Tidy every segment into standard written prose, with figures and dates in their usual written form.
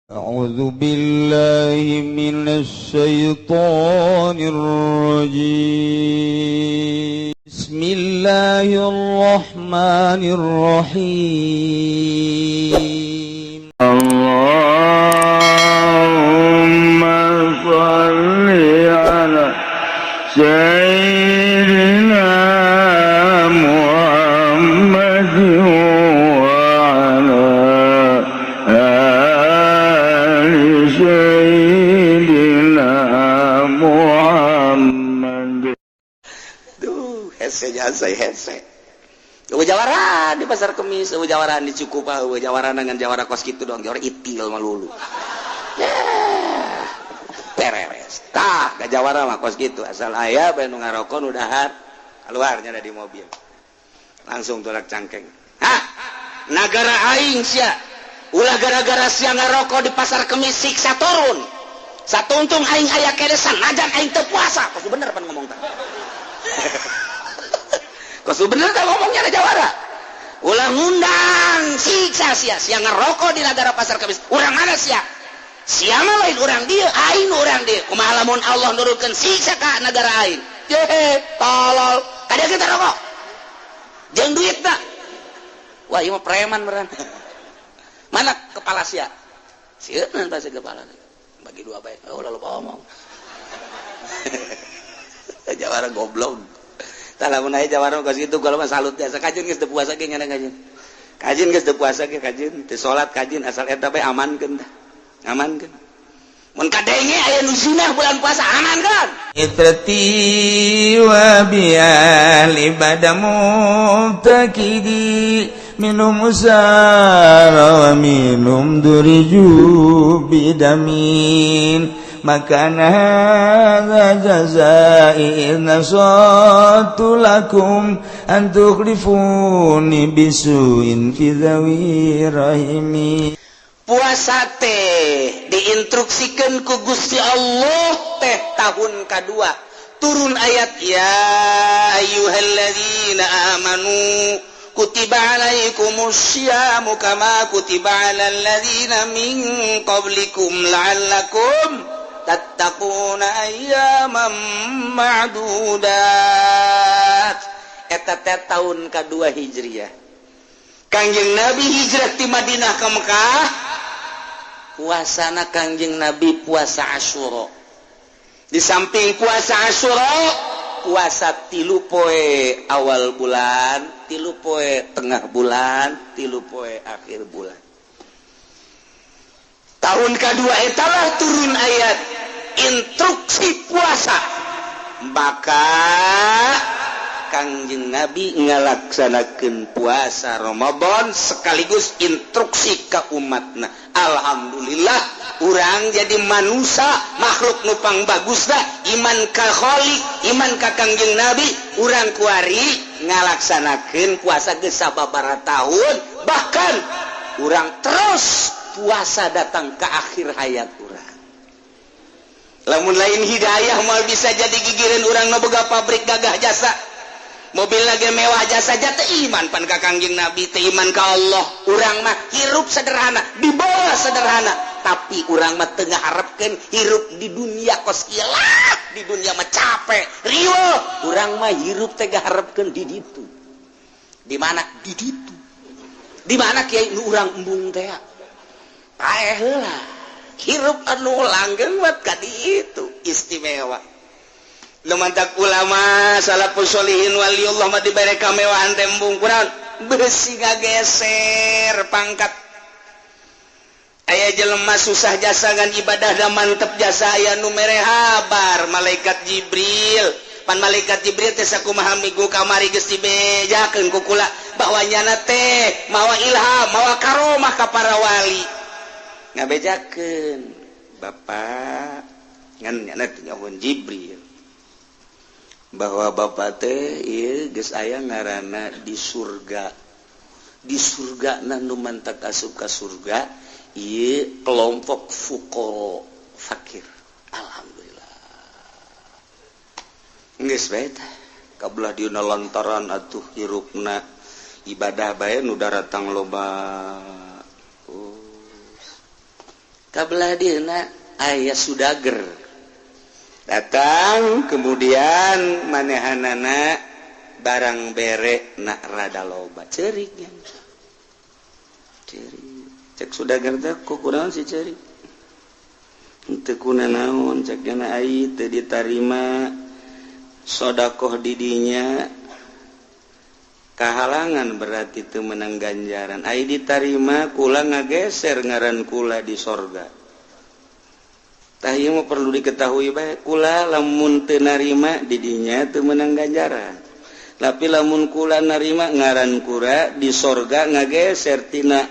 أعوذ بالله من الشيطان الرجيم بسم الله الرحمن الرحيم اللهم صل على سيدنا محمد وعلى آل سيدنا محمد. Duh, hese jasa hese. Eueuh jawara di pasar Kemis, eueuh jawara di Cikupa, eueuh jawara dengan jawara kos kitu doang, jawara itil malulu. Ya. Pereres. Tah, ka jawara mah kos kitu, asal aya bae nu ngarokok nu dahar, keluarnya ada di mobil. Langsung tolak cangkeng. Hah? Nagara aing sia. Ulah gara-gara sia ngarokok di pasar Kemis siksa turun. Satuntung aing aya kedesan, najan aing teu puasa. Kos bener pan ngomong tah. Kos bener tah ngomongnya ada jawara. Ulah ngundang siksa sia ngarokok di nagara pasar Kemis. Urang mana sia? Sia mah lain urang dieu, aing urang dieu. Kumaha lamun Allah nurunkeun siksa ka negara aing? Ye, tolol. Kada kita rokok. Jeung duitna. Wah, ieu mah preman beneran. Mana kepala sia? Sieun pasti kepala. Bagi dua bae. Oh, lalu ngomong. Jawara goblok. Tah lamun aya jawara ka situ kalau mah salut biasa kajin geus teu puasa ge ngana kajin. Kajin geus teu puasa ge kajin, teu salat kajin asal eta bae amankeun tah. Amankeun. Mun kadenge aya nu zina bulan puasa amankeun. Itrati wa bi'al ibadamu takidi minum usara wa minum duriju bidamin makana hadza jazai nasatu lakum an tukhlifuni bisuin fi dhawi rahimi. Puasa teh diinstruksikeun ku Gusti Allah teh tahun kadua turun ayat ya ayyuhalladzina amanu kutiba alaikumusyamu kama kutiba alal ladzina min qablikum la'allakum tattaquna ayyaman ma'dudat. Eta teh tahun kadua Hijriah. Kangjeng Nabi hijrah di Madinah ke Mekah. Puasana Kangjeng Nabi puasa Asyura. Di samping puasa Asyura, puasa 3 poe awal bulan, 3 poe tengah bulan, 3 poe akhir bulan. Tahun kedua etalah turun ayat instruksi puasa. Maka Kangjeng Nabi ngalaksanakeun puasa Ramadan sekaligus instruksi ka umatna. Alhamdulillah urang jadi manusia makhluk nupang bagus dah iman ka Khaliq, iman ka Kangjeng Nabi, urang kuari ngalaksanakeun puasa geus sababaraha tahun, bahkan urang terus puasa datang ke akhir hayat urang. Lamun lain hidayah moal bisa jadi gigireun urang nu boga pabrik gagah jasa. Mobil lagi mewah jasa saja teu iman pan ka Kangjeng Nabi, teu iman ka Allah. Urang mah hirup sederhana, dibawa sederhana, tapi urang mah teu ngaharepkeun hirup di dunia kos ieu lah, di dunia mah capek, riweuh. Urang mah hirup teh ngaharepkeun di ditu. Di mana? Di ditu. Di mana kiai nu urang embung teh? Paeh heula. Hirup anu langgeng buat ka ditu istimewa. Lumantak ulama salafus sholihin waliullah mah dibere kamewahan tembung kurang besi ngageser pangkat. Aya jelema susah jasa ngan ibadah da mantep jasa aya nu mere habar malaikat Jibril. Pan malaikat Jibril teh sakumaha migu kamari geus dibejakeun ku kula bahwa nyana teh mawa ilham, mawa karomah ka para wali. Ngabejakeun Bapak ngan nyana teh nyawun Jibril. Bahwa bapak teh ieu geus aya ngaranna di surga. Di surga nu mantak asup ka surga ieu kelompok fuqara fakir. Alhamdulillah. Geus bae tah. Kabelah dieuna lantaran atuh hirupna ibadah bae nu daratang loba kabelah dieuna aya sudager datang kemudian manehanana barang bere nak rada loba ceurik nya cek sudager teh kukunaon si ceurik teu kunaon cek dina ai teu ditarima sodakoh didinya kahalangan berarti teu menang ganjaran ai ditarima kula ngageser ngaran kula di sorga. Tah ieu mah perlu diketahui bae kula lamun teu narima didinya teu menang ganjaran. Tapi lamun kula narima ngaran kula di sorga ngageser tina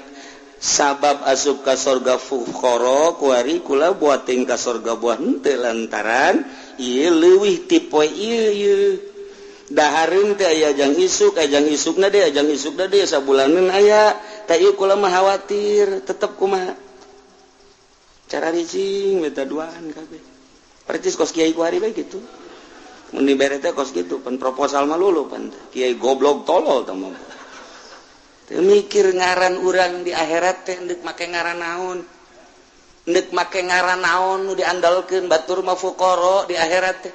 sabab asup ka sorga fuqara kuari kula buating ka sorga buah henteu lantaran ieu leuwih ti poe ieu. Dahareun teh aya ajang isukna deui sabulaneun aya tah ieu kula mah khawatir tetep kumaha cara rizing beta duaan kabeh percis kos kiai ku hari bae kitu mun dibere teh kos kitu pan proposal mah lulu pan kiai goblok tolol tah mah teu mikir ngaran urang di akhirat teh hendeuk make ngaran naon nu diandalkeun batur mah fuqara di akhirat teh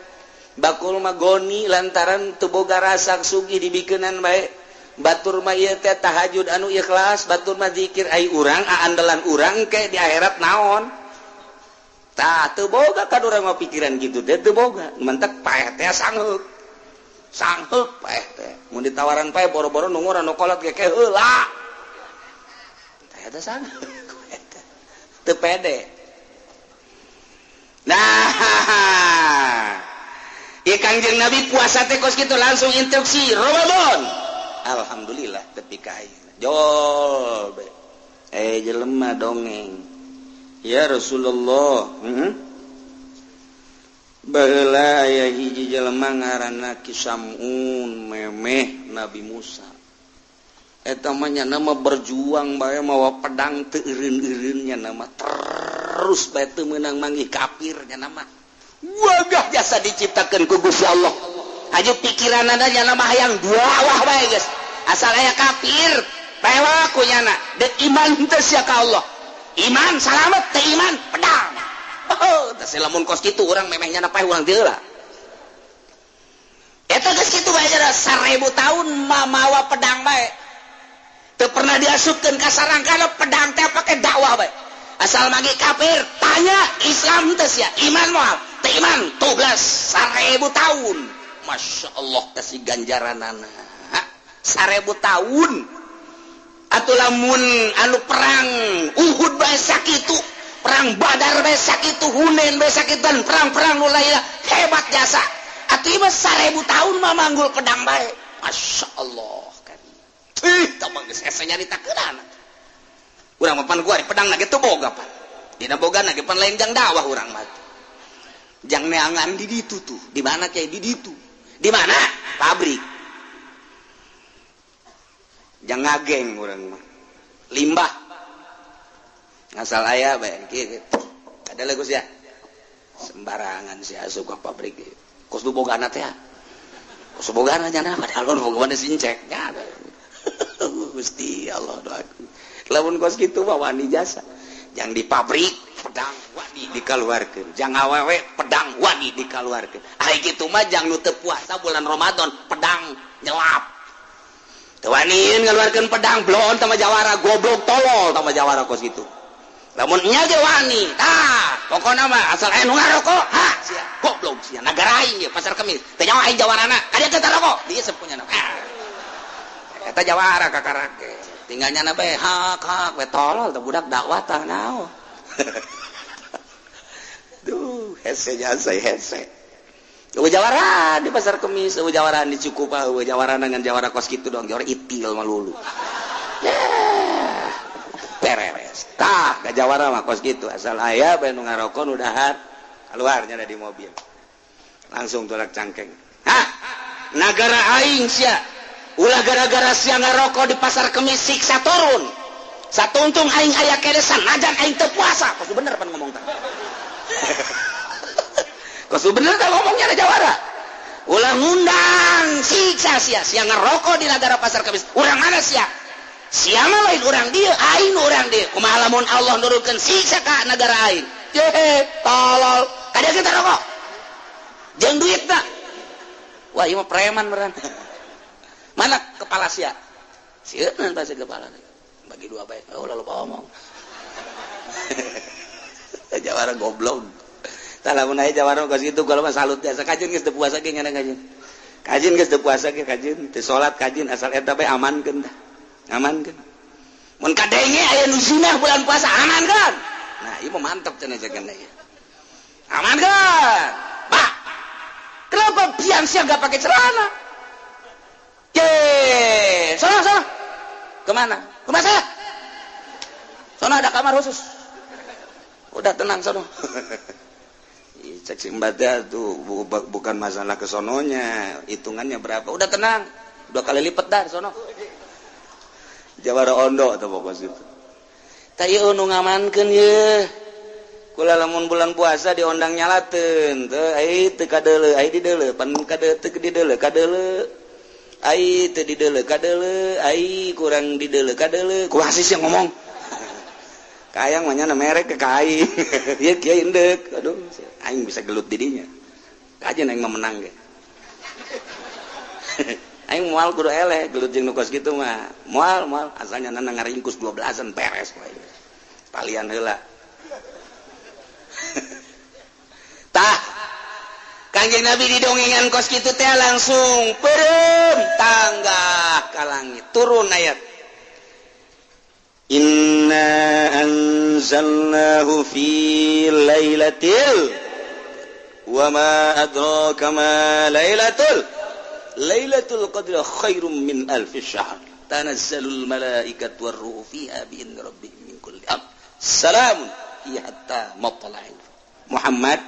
bakul mah goni lantaran teu boga rasa sugih dibikeunan bae batur mah ieu teh tahajud anu ikhlas batur mah zikir ai urang andalan urang ke di akhirat naon tah teu boga kan urang mah pikiran kitu teh teu boga mentek paeh teh sangheuk paeh teh mun ditawaran paeh boro-boro nu ngora nu kolot ge heula teh sangheuk teu pede nah ieu Kangjeng Nabi puasa teh kos kitu langsung instruksi Ramadan alhamdulillah tepi ka ayeuna jol be jelema dongeng ya Rasulullah baheula aya hiji jelema ngaranna Kisamun memeh Nabi Musa eta mah nya nama berjuang bae mawa pedang teu eureun-eureunnya nama terus bae teu meunang manggih kafir nya nama wagah jasa diciptakeun ku Gusti Allah aju pikiranna nya nama hayang duawah bae geus asal aya kafir pewa ku nyana deuk iman teh sia ka Allah iman salamet teh iman pedang teh lamun kos kitu urang memehnya napae urang teu lah eta geus kitu bae jara 1000 tahun mawa pedang bae teu pernah diasupkeun ka sarangkana pedang teh pake dakwah bae asal magi kafir tanya Islam teh sia iman moal teh iman tuglas 1000 tahun Masya Allah kasih ganjaranana 1000 tahun atuh lamun anu perang Uhud bae sakitu perang Badar bae sakitu Hunain bae sakitu dan perang-perang nu lain hebat jasa atuh ieu 1000 tahun mah manggul pedang bae Masya Allah kan tamang geus hese nyaritakeun urang mah pan kuari pedang na ge teu boga pan dina bogana ge pan lain jang dakwah urang mah jang neangan di ditu tuh di mana kayak di ditu di mana pabrik jang ngageng urang mah limbah ngasal aya bae kieu ada lagu sia sembarangan sia asup ka pabrik kos du bogana teh kos bogana nya padahal nu bogana sincek nya Gusti Allah doaku lamun kos kitu mah wani jasa jang di pabrik pedang wani dikaluarkeun jang awewe pedang wani dikaluarkeun ai kitu mah jang nu teu puasa bulan Ramadan pedang nyelap teu wani ngaluarkeun pedang blon tama jawara goblok tolol tama jawara kos kitu lamun nya ge wani tah pokona mah asal aya nu ngarokok sia goblok sia nagara aing ge pasar kemis teh nyawa aing jawarana aya teh rokok dieu sepunyana eta jawara kakarake tinggalnya na bae hak we tolol teh budak dakwah tah naon duh hese jasa hese eueuh jawara di pasar kemis eueuh jawara di Cikupa eueuh jawara dengan jawara kos kitu dong jawara itil mah lulu beres tah ka jawara mah kos kitu asal aya bae nu ngarokok nu dahar keluarnya ada di mobil langsung tolak cangkeng nagara aing sia ulah gara-gara sia ngarokok di pasar kemis siksa turun satuntung aing aya kene sanajan aing teu puasa kos bener pan ngomong tah kos bener tah ngomongnya ada jawara ulah ngundang siksa sia ngarokok di nagara pasar kemis urang mana sia siapa lain orang dia aing orang dia kumaha lamun Allah nurunkeun siksa ka negara aing tolol kada kita rokok jeung duitna wah ieu mah preman beneran mana kepala sia sieun pasti kepala bagi dua bae lalu ngomong jawara goblok tah lamun aya jawara ka situ kalau mah salut biasa kajeun geus teu puasa ge ngana kajeun geus teu puasa ge kajeun teu salat kajeun asal eta bae amankeun tah amankeun mun kadenge aya nu zina bulan puasa amankeun nah ieu mah mantep cenah jaganna ieu amankeun Pak kenapa biang siang enggak pakai celana sono kemana saya sono ada kamar khusus udah tenang sono cek simbatnya tuh bukan masalah kesononya hitungannya berapa udah tenang 2 kali lipat dar sono Jawara ondo atau pokok situ tayo nu ngamankeun ye kula lamun bulan puasa diondang nyalateun teu ai teu kadeuleu ai di deuleu pan kade teu di deuleu kadeuleu ai teu di deuleu kadeuleu ai kurang di deuleu kadeuleu ku hasis yang ngomong kayang mah nya merek ke kai ieu kieu indek aduh aing bisa gelut di dinya kajen aing mah menang ge aing moal kudu eleh gelut jeung nu kos kitu mah moal asalnya nana ngaringkus 12an peres wae palian heula tah Kanjeng Nabi didongengan kos kitu teh langsung peureum tangga ka langit turun ayat Inna anzalnahu fi lailatil wa ma adraka ma lailatul qadri khairum min alfi syahr tanazzalul malaikatu war-ruhu fiha bi idzni rabbihim min kulli amr salamun hiya hatta matla'il Muhammad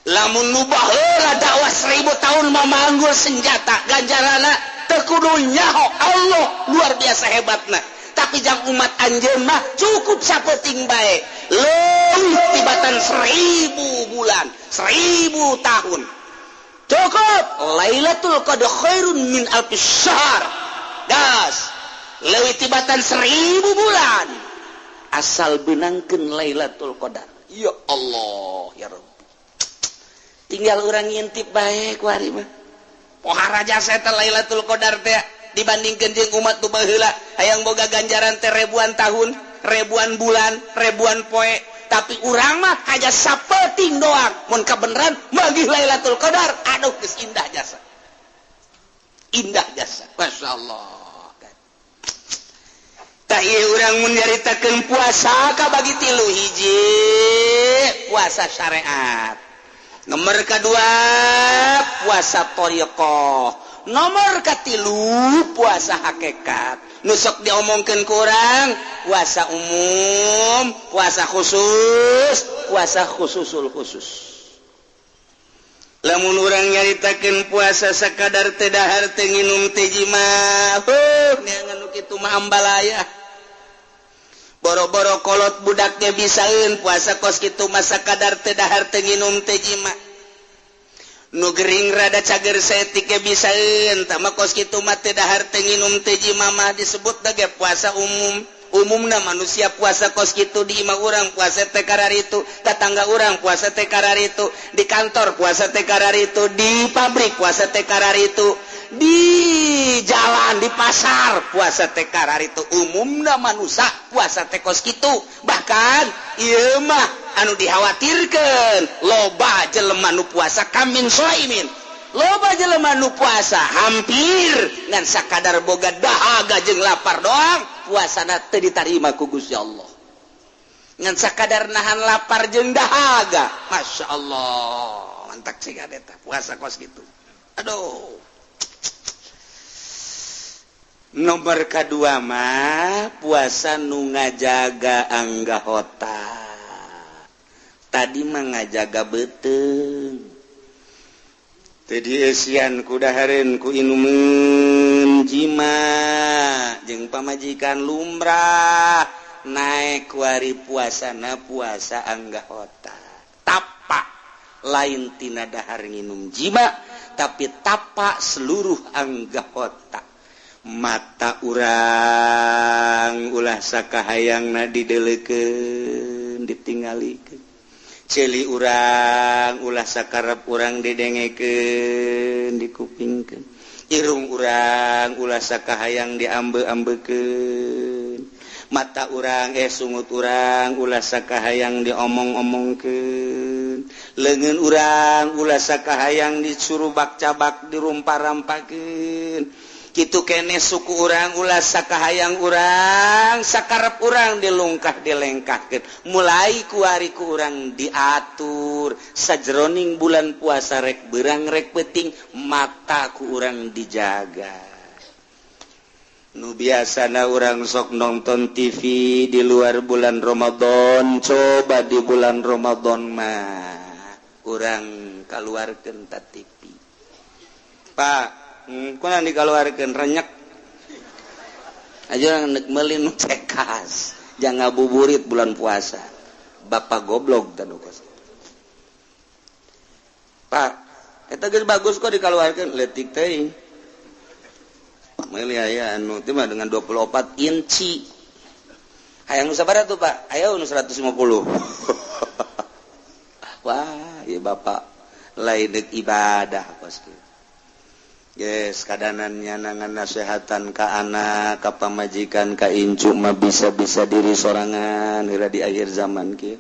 lamun nu baheula dakwah 1000 tahun memanggul senjata ganjarana teu kudu nyaho Allah luar biasa hebatna tapi jang umat anjeun mah cukup sapeting bae leuwih tibatan 1000 bulan 1000 tahun cukup Lailatul Qadar khairun min alfi syahr das leuwih tibatan 1000 bulan asal beunangkeun Lailatul Qadar ya Allah ya Rabb tinggal urang ngintip bae ku ari mah pohara jasa eta Lailatul Qadar teh dibandingkeun jeung umat nu baheula hayang boga ganjaran teh ribuan tahun, ribuan bulan, ribuan poe, tapi urang mah haja sapeting doang. Mun kabeneran magih Lailatul Qadar, aduh geus indah jasa. Indah jasa. Masyaallah. Tah ieu urang mun nyaritakeun puasa kabagi 3 hiji puasa syariat. Nomor kedua puasa thariqah. Nomor katilu puasa hakikat nusok diomongkeun kurang puasa umum puasa khususul khusus lamun urang nyaritakeun puasa sakadar teu dahar teu nginum teh jima neangan nu kitu mah ambalaya boro-boro kolot budaknya bisaeun puasa kos kitu mah sakadar teu dahar teu nginum teh jima nu gering rada cager setik ge bisaeun tah mah kos kitu mah teu dahar teu nginum teh jima mah disebut ge puasa umumna manusia puasa kos kitu di imah urang puasa teh kararitu tetangga urang puasa teh kararitu di kantor puasa teh kararitu di pabrik puasa teh kararitu di jalan di pasar puasa teh kararitu umumna manusia puasa teh kos kitu bahkan ieu mah anu dikhawatirkeun loba jelema nu puasa kamin shaimin loba jelema nu puasa hampir ngan sakadar boga dahaga jeung lapar doang puasana teu ditarima ku Gusti Allah ngan sakadar nahan lapar jeung dahaga masyaallah mantak ciga eta puasa kos kitu aduh nomor kedua mah puasa nu ngajaga anggahota tadi mah ngajaga beuteung tadi esian ku dahareun ku inumeun jima jeung pamajikan lumrah naek ku ari puasana puasa anggahota tapak lain tina dahar nginum jima tapi tapak seluruh anggahota mata urang ulah sakahayang na dideleken ditingalikeun celi urang ulah sakarep urang didengeken dikupingkeun irung urang ulah sakahayang diambe-ambekeun mata urang sungut urang ulah sakahayang diomong-omongkeun leungeun urang ulah sakahayang disuruh bak-cabak dirumpa-rampakeun kitu keneh suku urang ulah sakahayang urang sakarep urang dilungkah dilengkahkeun mulai ku ari ku urang diatur sajroning bulan puasa rek beurang rek peuting mata ku urang dijaga nu biasana urang sok nonton TV di luar bulan Ramadan coba di bulan Ramadan mah urang kaluarkeun ta TV Pak kuna dikaluarkeun renyek aja urang neuk meuli nu cekas jangan ngabuburit bulan puasa bapak goblok tanu kos Pak eta geus bagus kok dikaluarkeun leutik teuing meuli aya anu teh mah dengan 24 inci hayang nu sabaraha tuh Pak aya nu 150 wah ieu bapak lain deuk ibadah kos kieu yes, kadanannya nangan nasehatan ka anak, ka pamajikan, ka incu mah bisa-bisa diri sorangan heula di akhir zaman kieu.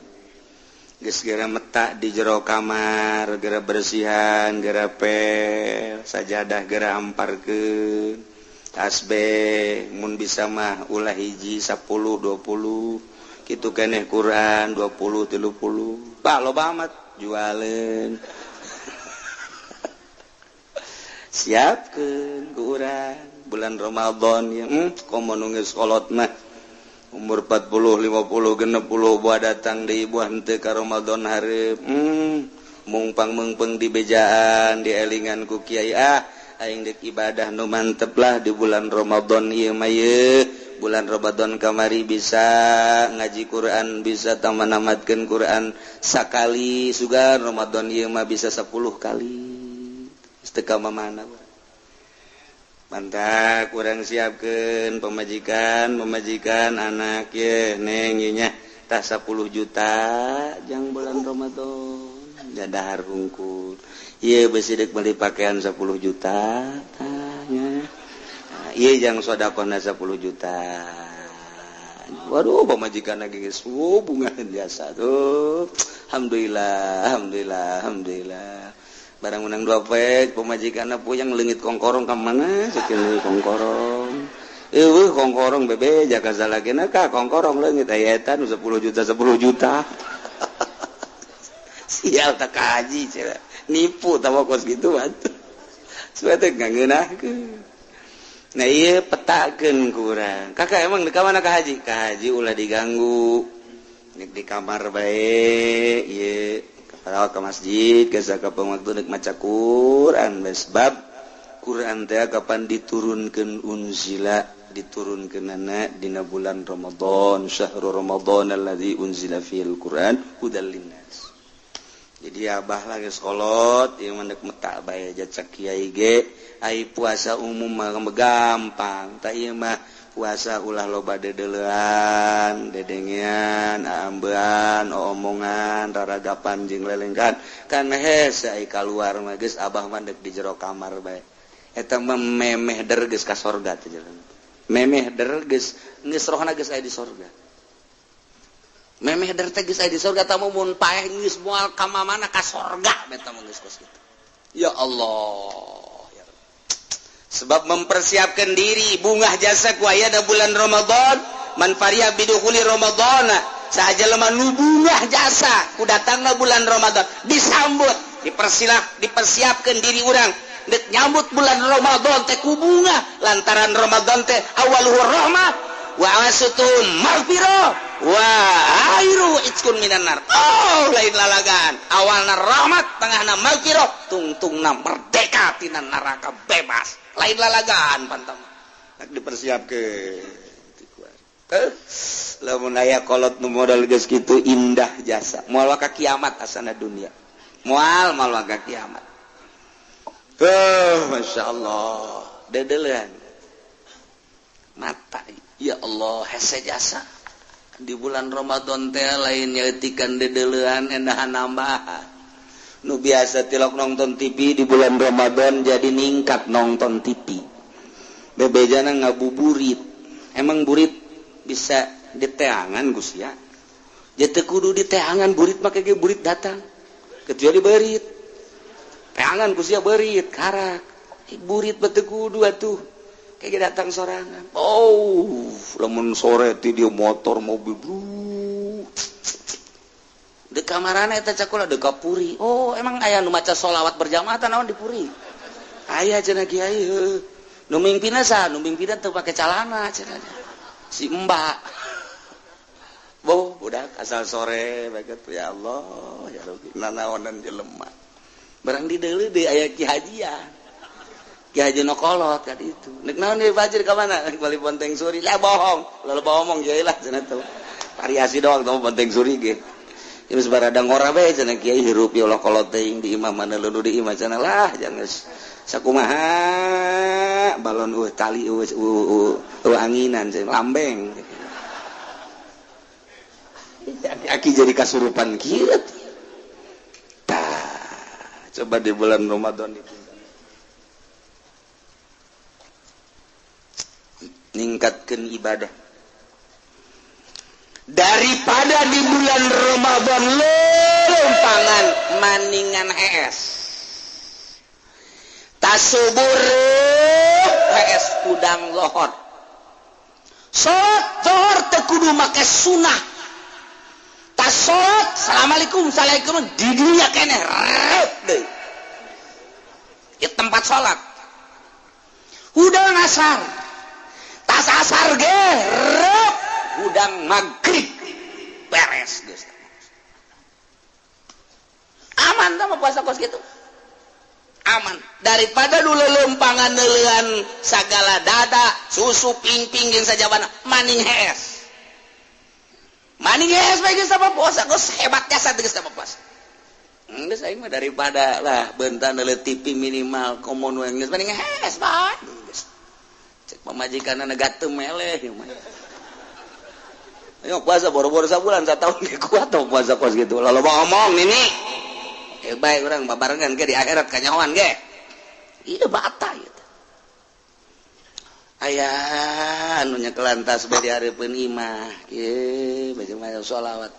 Geus geura metak di jero kamar, geura bersihan, geura pel, sajadah geura amparkeun. Tasbih mun bisa mah ulah hiji 10 20. Kitu keneh Quran 20 30. Pak loba amat jualeun. Siapkeun ku urang bulan Ramadan ya komo nu geus kolot mah umur 40 50 60 buah datang deui buah henteu ka Ramadan hareup mungpang meungpeung di bejaan dielingan ku kiai aing deuk ibadah nu mantep lah di bulan Ramadan ieu mah ye bulan Ramadan kamari bisa ngaji Quran bisa tamanamatkeun Quran sakali sugan Ramadan ieu mah bisa 10 kali teka mana mantap kurang siapkeun pemajikan anak ye neng ieu nya tah 10 juta jang bulan Ramadan jadahar hungkul ieu beusi deuk meuli pakaian 10 juta tah nya ieu jang sedekahna 10 juta waduh pemajikan lagi geus bungahan jasa tuh alhamdulillah barang menang 2 pek pemajikanna puyang leungit kongkorong ka mana ceuk kongkorong eueuh kongkorong bebe jaka salakena ka kongkorong leungit aya eta nu 10 juta sial tak kaji cenah nipu tawa kos kitu atuh suete ngangeunahkeun nah ieu petakeun ku urang kakak emang di ka mana ka haji ulah diganggu nek di kamar bae ieu kalau ke masjid, ke sakapang waktu nek maca Quran, sebab Quran teh kapan diturunkeun unzila, diturunkeunana dina bulan Ramadan, syahrul Ramadan alladzi unzila fil Quran hudal linnas. Jadi abah lagi sekolot, ieu mah nek metak bae jacak kiai ge, ai puasa umum mah gampang, tah ieu mah puasa ulah loba dedeulean, dedengean, aambean, omongan, raragapan jeung lelengkan. Kan hese ai kaluar mah geus abah mah deuk di jero kamar bae. Eta mah memeh der geus ka sorga teh jalan. Memeh der geus rohna geus aya di sorga. Memeh der teh geus aya di sorga tah mun paeh geus moal ka mana ka sorga beta mah geus kos kitu. Ya Allah. Sebab mempersiapkan diri bungah jasa ku aya da bulan Ramadan man fariha bidukhuli Ramadan sahaja lemah nu bungah jasa ku datangna bulan Ramadan disambut dipersiapkan diri urang deuk nyambut bulan Ramadan teh ku bunga lantaran Ramadan teh awaluhu rahmah wa awasutum maghfirah wa airu itqun minan nar lain lalagan awalna rahmat tengahna maghfirah tungtungna merdeka tina neraka bebas lain lalagan pantam nak dipersiapkeun lamun aya kolot nu modal geus kitu indah jasa moal ka kiamat asana dunia moal ka kiamat masyaallah dedeulean mata ya Allah hese jasa di bulan Ramadan teh lain nyaetikan dedeulean endahan nambah nu biasa tilok nonton TV di bulan Ramadan jadi ningkat nonton TV bebejana ngabuburit emang burit bisa diteangan Gus ya jadi kudu diteangan burit make ge burit datang kecuali berit teangan Gus ya berit karak burit bete kudu atuh kayak datang sorangan lamun sore ti dia motor mobil di kamarana eta cakula di kapuri emang aya nu maca sholawat berjamaah teh naon di puri aya cenah kiai nu mimpina saha nu mimpina teu pake calana cenah si Mbak budak asal sore baget ya Allah ya Rabbi nanaonan jelema barang di deuleu deui aya Ki Hajian Ki Haji Nokolot kan itu. Nek naon deui Fajir ka mana? Bali Ponteng Suri. Lah bohong. Lalu bohong kiai lah cenah tuh. Variasi doang tuh Ponteng Suri ge. Geus barada ngora bae cenah kiai hirup ya Allah kolot teuing di imam mana leudu di imam cenah lah jangan sakumaha balon tali anginan cenah lambeng. Aki jadi kasurupan kieu. Coba di bulan Ramadan itu ningkatkan ibadah daripada di bulan Ramadan lompangan maningan hees tasubur hees kudang lohor sholat lohor tekudu make sunah tas sholat assalamualaikum assalamualaikum di dunia kene di tempat sholat udah ngasar tas asar ge udang maghrib beres geus aman sama puasa kos gitu aman daripada dulu lempangan neulean sagala dada susu ping-ping jeung sajabana maning hees bae geus sama puasa kos hebat jasa geus sama puasa geus aing mah daripada lah bentar neuleun TV minimal komun we geus maning hees bae cek pemajikan gatem meleh ayo puasa boro-boro sabulan satahun ge kuat tau puasa kos gitu lalu ngomong nini baik urang babarengan ge di akhirat kanyawan ge ieu bata gitu aya anu nyekelan tasbih di hareupeun imah ieu baca maca sholawat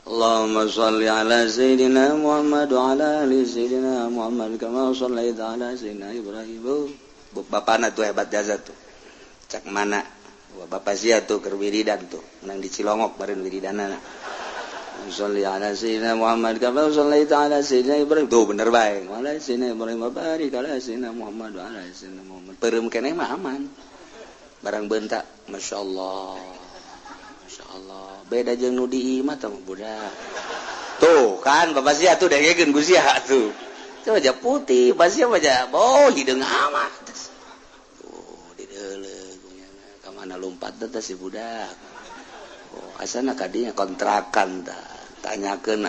Allahumma shalli ala sayyidina Muhammad wa ala ali sayyidina Muhammad kama shallaita ala sayyidina Ibrahim bapana tuh hebat jasa tuh cak mana bapak sia tuh keur wiridan tuh menang di Cilongok bareng wiridanana sholli ala sayyidina Muhammad kama shallaita ala sayyidina Ibrahim tuh bener bae ala sayyidina Ibrahim barik ala sayyidina Muhammad wa ala sayyidina Muhammad peureum keneh mah aman barang beunta masyaallah beda jeung nu di imah tah budak tuh kan bapak sia tuh dengekeun ku sia tuh baca putih basia baca hideung amat mana lompat teh si budak asana kadinya kontrakan tanyakeun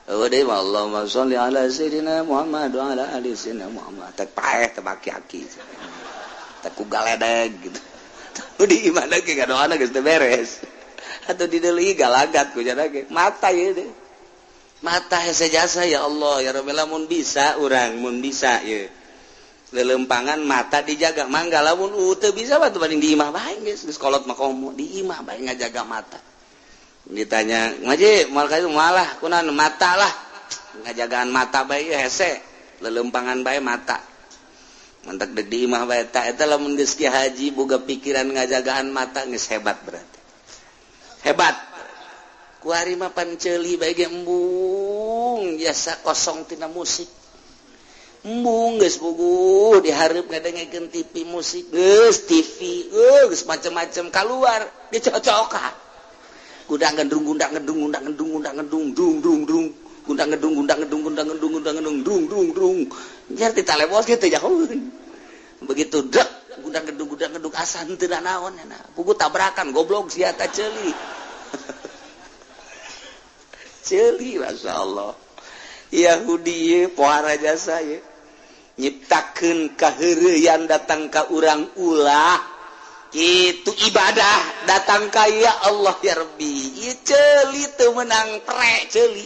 deui Allahumma sholli ala sayyidina Muhammad wa ala ali sayyidina Muhammad teh paeh teh aki-aki teh ku galedeg gitu di imana ge gadoana geus teu beres atuh di deui galagat ku jana ge mata ieu deh mata hese jasa ya Allah ya Rabbi lamun bisa urang mun bisa ieu lelempangan mata dijaga mangga lamun teu bisa batu banding di imah bae geus kolot mah komo di imah bae ngajaga mata ditanya ngaji moal ka itu malah kunaon mata lah ngajagaan mata bae hese lelempangan bae mata mantak deuk di imah bae eta lamun geus Ki Haji boga pikiran ngajagaan mata geus hebat berarti hebat ku ari mah panceuli bae ge embung biasa kosong tina musik embung geus bugu dihareup ngadengekeun TV musik geus TV geus macam-macam keluar dicocokan gundang gedung jar ditalebos kitu jauheun begitu dek gundang gedung asa henteu naon pugu tabrakan goblok sia ta ceuli ceuli masyaallah Yahudi ye pohara jasa ye nyiptakeun kaheureuyan datang ka urang ulah itu ibadah datang kaya Allah ya Rabbi ieu ceuli teu menang prek ceuli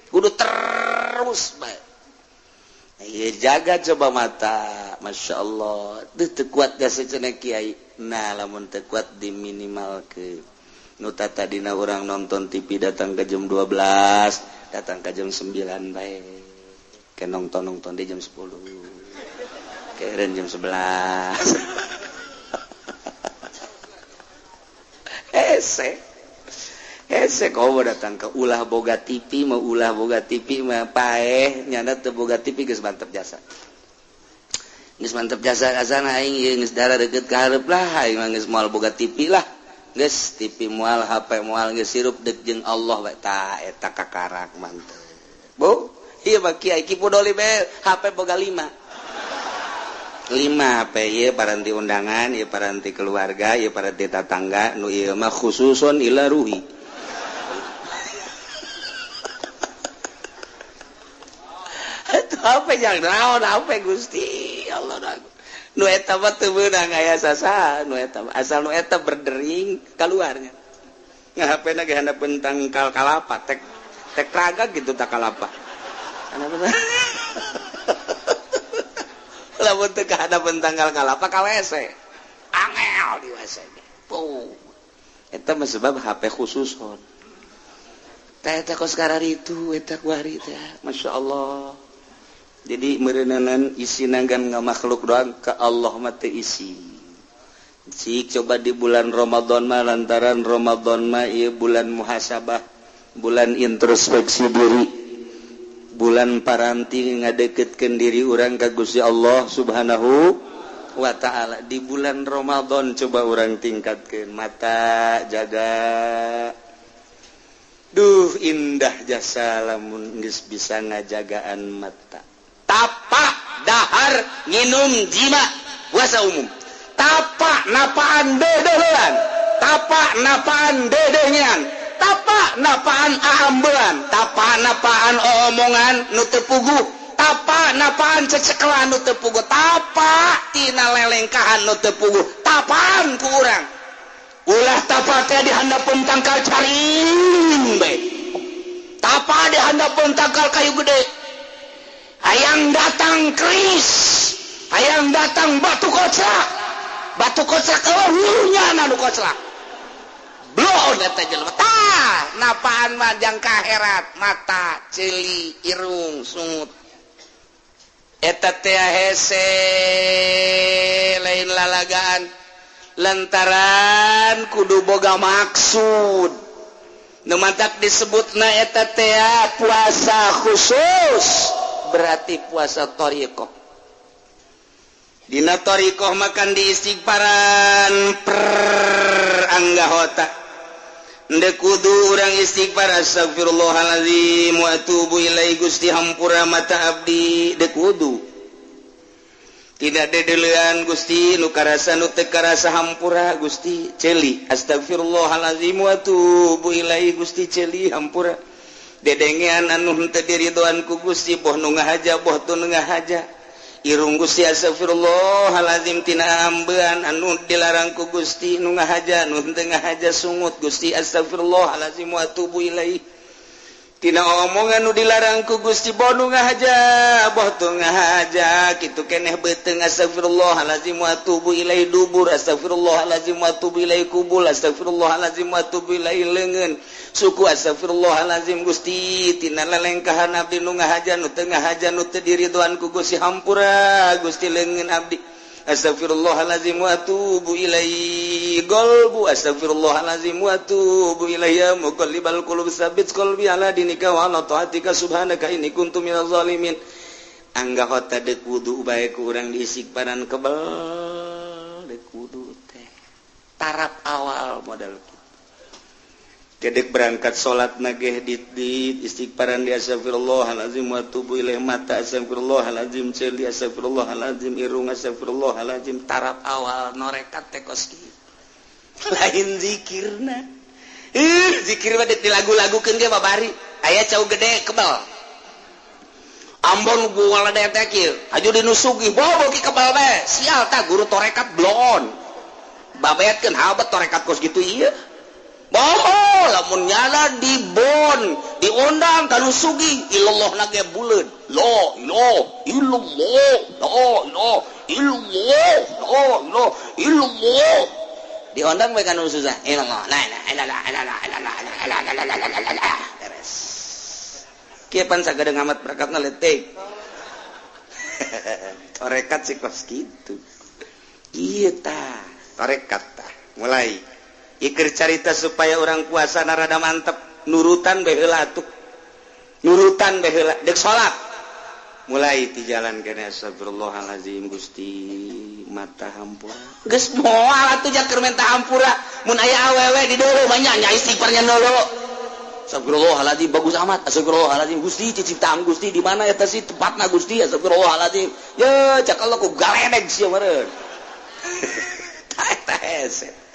kudu terus bae ieu jaga coba mata Masya Allah teu kuat jasa cenah kiai nah lamun teu kuat diminimalkeun nu tadina urang nonton TV datang ke jam 12 datang ke jam 9 bae ke nonton di jam 10 keren jam 11 hese kau datang ke ulah boga TV mau ulah boga TV mah paeh nyana teu boga TV geus mantep jasa kasana aing geus dara deukeut ka hareup lah aing mah geus moal boga TV lah geus TV moal HP moal geus sirup deuk jeung Allah we tah eta kakarak mantep bu ieu mah kiai kipu doli be HP boga 5 HP ieu paranti undangan ieu paranti keluarga ieu paranti tetangga nu ieu mah khususon ila ruhi eta apa yang naon apa Gusti Allah nu eta mah teu meunang aya sasa nu eta asal nu eta berdering kaluarnya ngahapena ge handapeun tangkal kalapa tek raga gitu tak kalapa lamun teu kahadapan tanggal kalapa ka WC angel di WC puh eta mah sebab HP khususon eta kos kararitu eta kuari teh Masya Allah jadi meureuneunan isi nanggan ngamakhluk doang ka Allah mah teu isi cik coba di bulan Ramadan mah lantaran Ramadan mah ieu bulan muhasabah bulan introspeksi diri bulan paranti ngadeketkeun diri urang ka Gusti Allah Subhanahu wa ta'ala di bulan Ramadan coba urang tingkatkeun mata jaga duh indah jasa lamun geus bisa ngajagaan mata tapak dahar nginum jima puasa umum tapak napaan dedehean tapak napaan dedenyan tapak napaan ahambean tapak napaan omongan nu teu puguh tapak napaan cecekelan nu teu puguh tapak tina lelengkahan nu teu puguh tapaan ku urang ulah tapak teh di handapeun tangkal caring bae tapak di handapeun tangkal kayu gede hayang datang keris hayang datang batu kocak eueuhnya nu kocak bloon eta jelema tah napaan mah jang kaherat mata ceuli irung sungut eta teh hese lain lalagaan lantaran kudu boga maksud nu mantap disebutna eta teh puasa khusus berarti puasa thariqah dina thariqah makan di istighfaran per anggahota ndek kudu urang istighfar astagfirullahalazim wa atubu ilaihi Gusti hampura mata abdi dek kudu tidak dedelean Gusti nu karasa nu teu karasa hampura Gusti ceuli astagfirullahalazim wa atubu ilaihi Gusti ceuli hampura dedengean anu henteu diridhoan ku Gusti boh nu ngahaja boh teu ngahaja irung Gusti astagfirullahalazim tina ambean anu dilarang ku Gusti nu ngahaja nu henteu ngahaja sungut Gusti astagfirullahalazim wa atubu ilaihi tina omongan nu dilarang ku Gusti boh nu ngahaja boh teu ngahaja kitu keneh beuteung astagfirullahalazim wa atubu ilaihi dubur astagfirullahalazim wa atubu ilaihi kubul astagfirullahalazim wa atubu ilaihi leungeun suku astagfirullahalazim Gusti tina lelengkahan abdi nu ngahaja nu teu ngahaja nu teu diridhoan ku Gusti hampura Gusti leungeun abdi astagfirullahalazim wa atubu ilaihi qalbu astagfirullahalazim wa atubu ilaihi ya muqallibal qulub tsabbit qalbi ala dinika wa ala taatika subhanaka inni kuntu minaz zalimin anggahota deuk wudu bae ku urang diistighfaran kebal deuk wudu teh tarap awal modal kedek berangkat sholat nageh di istighfaran di astagfirullahalazim wa atubu ilaih mata astagfirullahalazim ceuli astagfirullahalazim irung astagfirullahalazim tarap awal norekat teh koski lain zikirna zikir mah di lagu-lagukeun ge babari aya cau gede kebal ambon gua lade teh kieu aju dinusugi bobo ki kebal bae sial tah guru torekat blon babetkeun habat tarekat kos gitu iya bohong lamun nyala di bon diundang kanu sugih ilallah nage buleud la ilaha illallah la ilaha illallah la ilaha illallah diundang bae kanu susah ilallah la ilaha illallah beres kieu pan sagede ngamat berakatna letik tarekat si kos kitu ieu tah tarekat tah mulai ikir carita supaya orang puasa narada mantep nurutan baheula atuh nurutan baheula dek salat mulai ti jalan kene astagfirullahalazim Gusti mata hampura geus moal atuh jak keur menta hampura mun aya awewe di deuleu mah nya istighfarnya deuleu astagfirullahalazim bagus amat astagfirullahalazim Gusti ciciptaan Gusti di mana eta sih tempatna Gusti astagfirullahalazim ye cak Allah ku galedeg sia meureun tah hese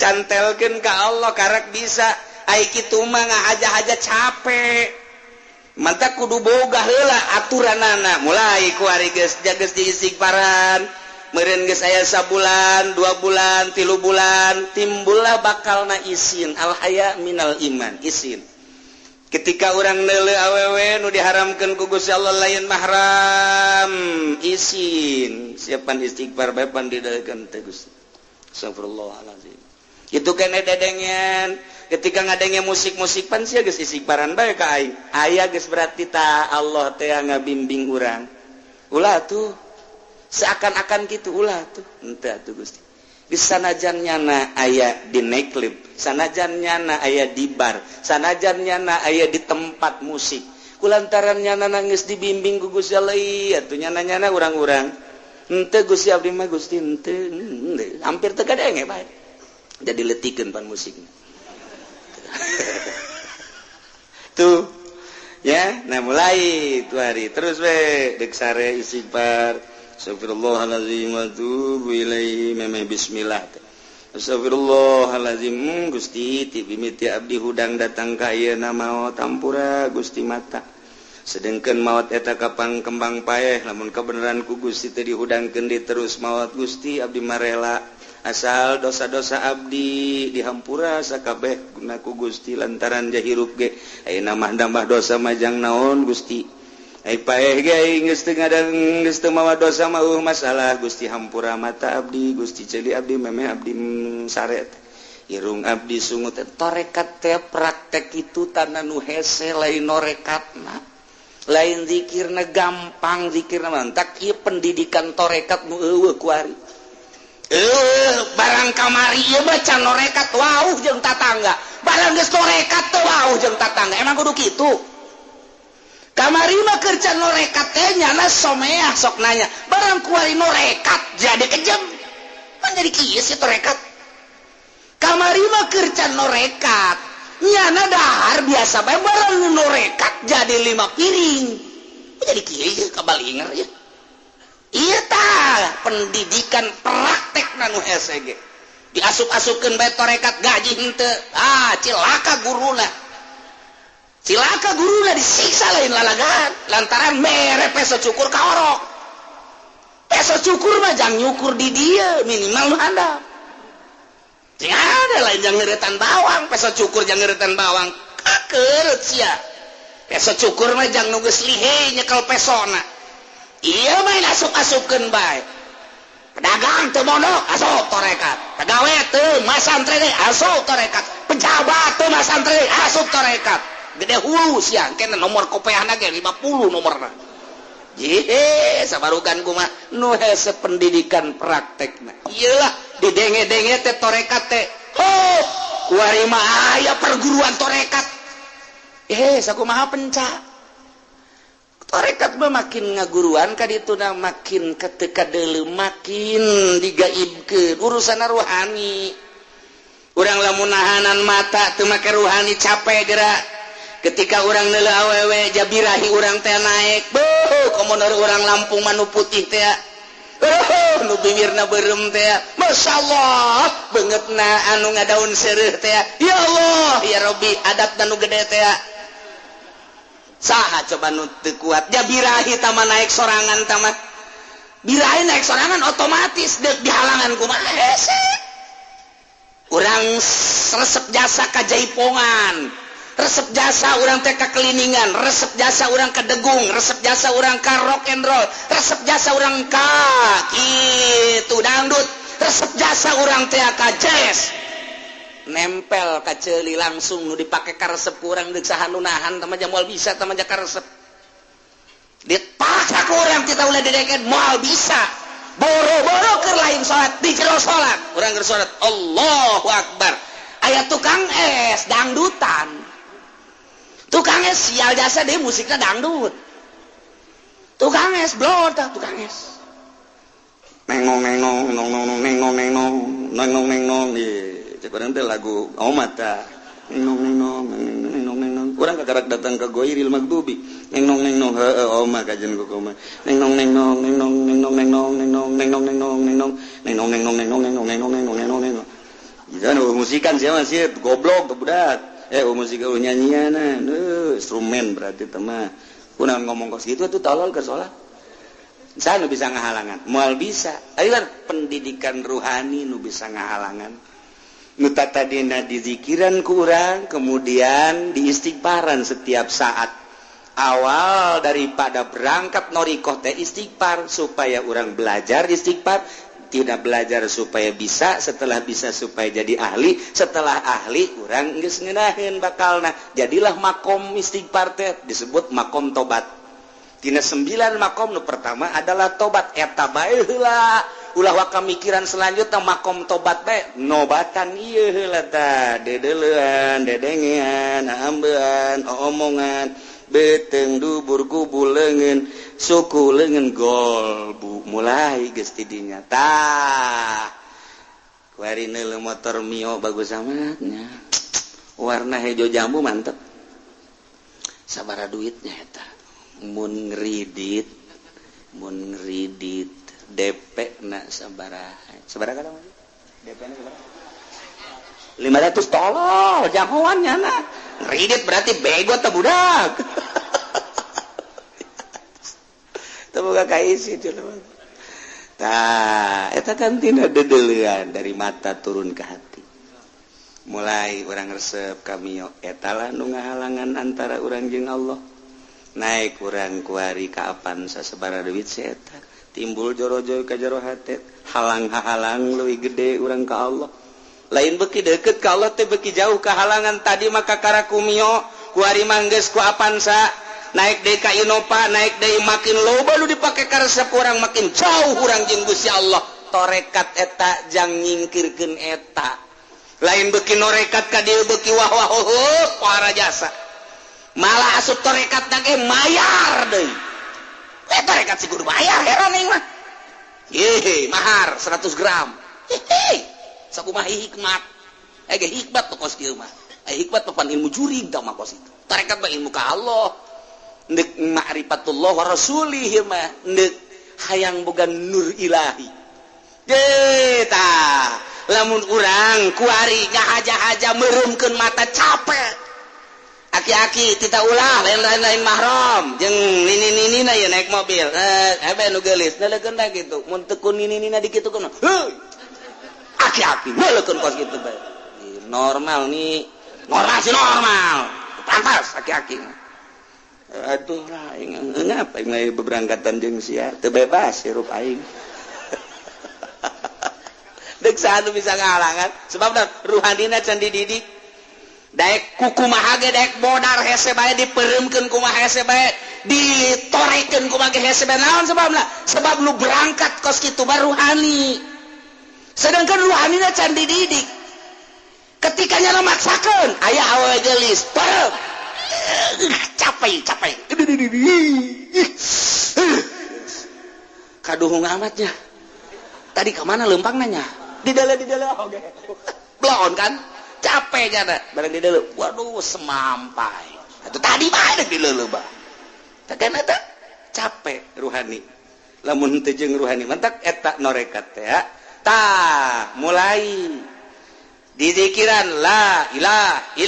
cantelkeun ka Allah karak bisa ai kitu mah ngahaja-haja capek mantap kudu boga heula aturanana mulai ku ari geus jageus di istighfaran meureun geus aya sabulan 2 bulan 3 bulan timbullah bakalna isin al haya minal iman isin ketika urang neuleuh awewe nu diharamkeun ku Gusti Allah lain mahram isin siapan istighfar bae pan dideulkeun teh Gusti astagfirullahalazim itu kene dedengen ketika ngadenge musik-musik pan sia geus istighfaran bae ka aing aya geus berarti ta Allah teh ngabimbing urang ulah tuh seakan-akan kitu ulah tuh henteu atuh Gusti geus sanajan nyana aya di nightclub sanajan nyana aya di bar sanajan nyana aya di tempat musik kulantaran nyana nangis dibimbing ku Gusti Allah atuh nyana-nyana urang-urang henteu Gusti abdi mah Gusti henteu hampir teu kadenge bae jadi letikeun pan musiknya tuh ya nah mulai itu hari terus we dek sare istighfar astagfirullahalazim wa tubu ilaihi memeh bismillah astagfirullahalazim Gusti ti mimiti abdi hudang datang ka ayeuna maot tampura Gusti mata sedengkeun maot eta kapang kembang paeh lamun kebenaran ku Gusti teh dihudangkeun di terus maot Gusti abdi marela asal dosa-dosa abdi dihampura sakabeh guna ku Gusti lantaran jahirup ge ayeuna mah nambah dosa majang naon Gusti ai paeh ge geus teu ngadang geus teu mawa dosa mah masalah Gusti hampura mata abdi Gusti ceuli abdi memeh abdi sare irung abdi sungut tarekat teh praktek itu tanda nu hese lain norekatna lain zikirna gampang zikirna mantak ieu pendidikan tarekat nu eueuh ku ari barang kamari ieu baca norekat wauh jeung tatangga barang geus norekat teh wauh jeung tatangga emang kudu kitu kamari mah keur can norekat teh nyana someah sok nanya barang kuari norekat jadi kejem man jadi kieu sih norekat kamari mah keur can norekat nyana dahar biasa bae barang norekat jadi 5 piring jadi kieu kabalinger ya iya tah pendidikan praktek nanu hese ge diasup-asupkeun bae tarekat gaji henteu cilaka guruna disiksa lain lalagan lantaran mere peso cukur kaorok peso cukur mah jang nyukur di dieu minimal nu handap ting ada lain jang ngeuretan bawang peso cukur jang ngeuretan bawang kakeureut sia peso cukur mah jang nu geus lihe nyekel pesona iya main asup-asupkeun bae pedagang teu mondok asup tarekat pegawai teu masantri teh asup tarekat pejabat teu masantri asup tarekat gede hulu sia kena nomor kopeahna ge 50 nomorna ye sabarugan kumaha nu hese pendidikan praktekna iyalah didenge-denge teh tarekat teh kuari mah aya perguruan tarekat sakumaha penca tarekat mah makin ngaguruan ka dituna makin ketika deuleu makin digaibkeun urusan rohani urang lamun nahanan mata teu make rohani capek geura ketika urang neuleuh awewe jabirahi urang teh naek komonor urang Lampung manu putih teh nu bibirna beureum teh masyaallah beungeutna anu ngadaun seureuh teh ya Allah ya Rabbi adatna nu gede teh saha coba nu teu kuat ja birahi tama naik sorangan tama birahi naik sorangan otomatis deuk dihalangan kumaha hese orang resep jasa kajaipongan, resep jasa orang TK keliningan, resep jasa orang kadegung, resep jasa orang ka rock and roll, resep jasa orang ka gitu dangdut, resep jasa orang TK jazz. Nempel ka ceuli langsung nu dipake ka resep urang deuk saha nu nahan tah mah moal bisa tah mah ka resep. Dipaksa ku urang kita ulah dideket moal bisa. Boro-boro keur lain salat di jero salat urang keur salat Allahu Akbar aya tukang es dangdutan, tukang es sial jasa deh musiknya dangdut, tukang es blot tukang es neng nong cek lagu omat kurang kagarak datang ke Goiril Magdubi neng oma kajen ku koma neng musikan siapa sih goblok budak musik nyanyian instrumen berarti teman kunang ngomong kos gitu tuh tolol ke sholat saya nu bisa ngahalangan moal bisa ayo pendidikan ruhani nu bisa ngahalangan nu tadina di zikiran kurang kemudian di istighfaran setiap saat awal daripada berangkat norikoh teh istighfar supaya orang belajar istighfar tidak belajar supaya bisa setelah bisa supaya jadi ahli setelah ahli orang geus ngeunaheun bakalna jadilah makom istighfar teh disebut makom tobat tina 9 makom nu pertama adalah tobat eta bae heula ulah waka mikiran selanjutnya makom tobat teh nobatan ieu heula tah dedeleuan dedengean ambean omongan beteng dubur kubul leungeun suku leungeun golbu mulai geus ti dinya tah kuari neuleuh motor Mio bagus amatnya warna hejo jambu mantep sabaraha duitnya eta mun ngridit DP na sabaraha kada DP na sabaraha 500 tolol jagoannya na ngridit berarti bego teh budak teu boga kaisi jelema tah eta kan tina dedeleuan dari mata turun ke hati mulai urang resep ka Mio eta lah nu ngahalangan antara urang jeung Allah naik urang kuari ka Avanza sabaraha duit si eta timbul joro-joro ka jero hate halang-halang leuwih gede urang ka Allah lain beuki deukeut ka Allah teh beuki jauh ka halangan tadi maka karaku Mio kuari mah geus ku Avanza naik deui ka Innova naik deui makin loba nu dipake ka resep urang makin jauh urang jeung Gusti Allah torekat eta jang nyingkirkeun eta lain beuki norekat ka dieu beuki wah para jasa malah asup torekat ge mayar deui torekat si kudu bayar heran ning mah mahar 100 gram sakumaha hikmat ge hikmat tuh kos kieu mah hikmat papan ilmu jurig tah mah kos itu torekat mah ilmu ka Allah neuk ma'rifatullah wa rasulih mah neuk hayang boga nur ilahi tah lamun urang kuari ngahaja-haja meureumkeun mata capek aki-aki tita ulah lain mahram jeung nini-ninina ya naik mobil hebe nu geulis neulekeun da kitu mun teu kun nini-nina dikitukeun heuh aki-aki neulekeun kos kitu bae normal nih normal pantas aki-aki aduh aing ngapa aing beberangkatan jeung sia teu bebas hirup aing deuk saha bisa ngahalangan sebab ruhanina can dididik daek kukumaha ge daek bodar hese bae dipeureumkeun kumaha hese bae ditorekeun kumaha ge hese bae naon sebabna sebab lu berangkat kos kitu baru rohani sedangkan rohanina can dididik ketika nya maksakeun aya awewe geulis perem capek kaduhung amatnya tadi kemana lempang nanya di dalam oke blon kan capek jana barang di dalam waduh semampai itu tadi bae di dalam bah tekan eta capek ruhani lamun teu jeung ruhani mantak eta norekat teh ya tah mulai di zikiran la ilaha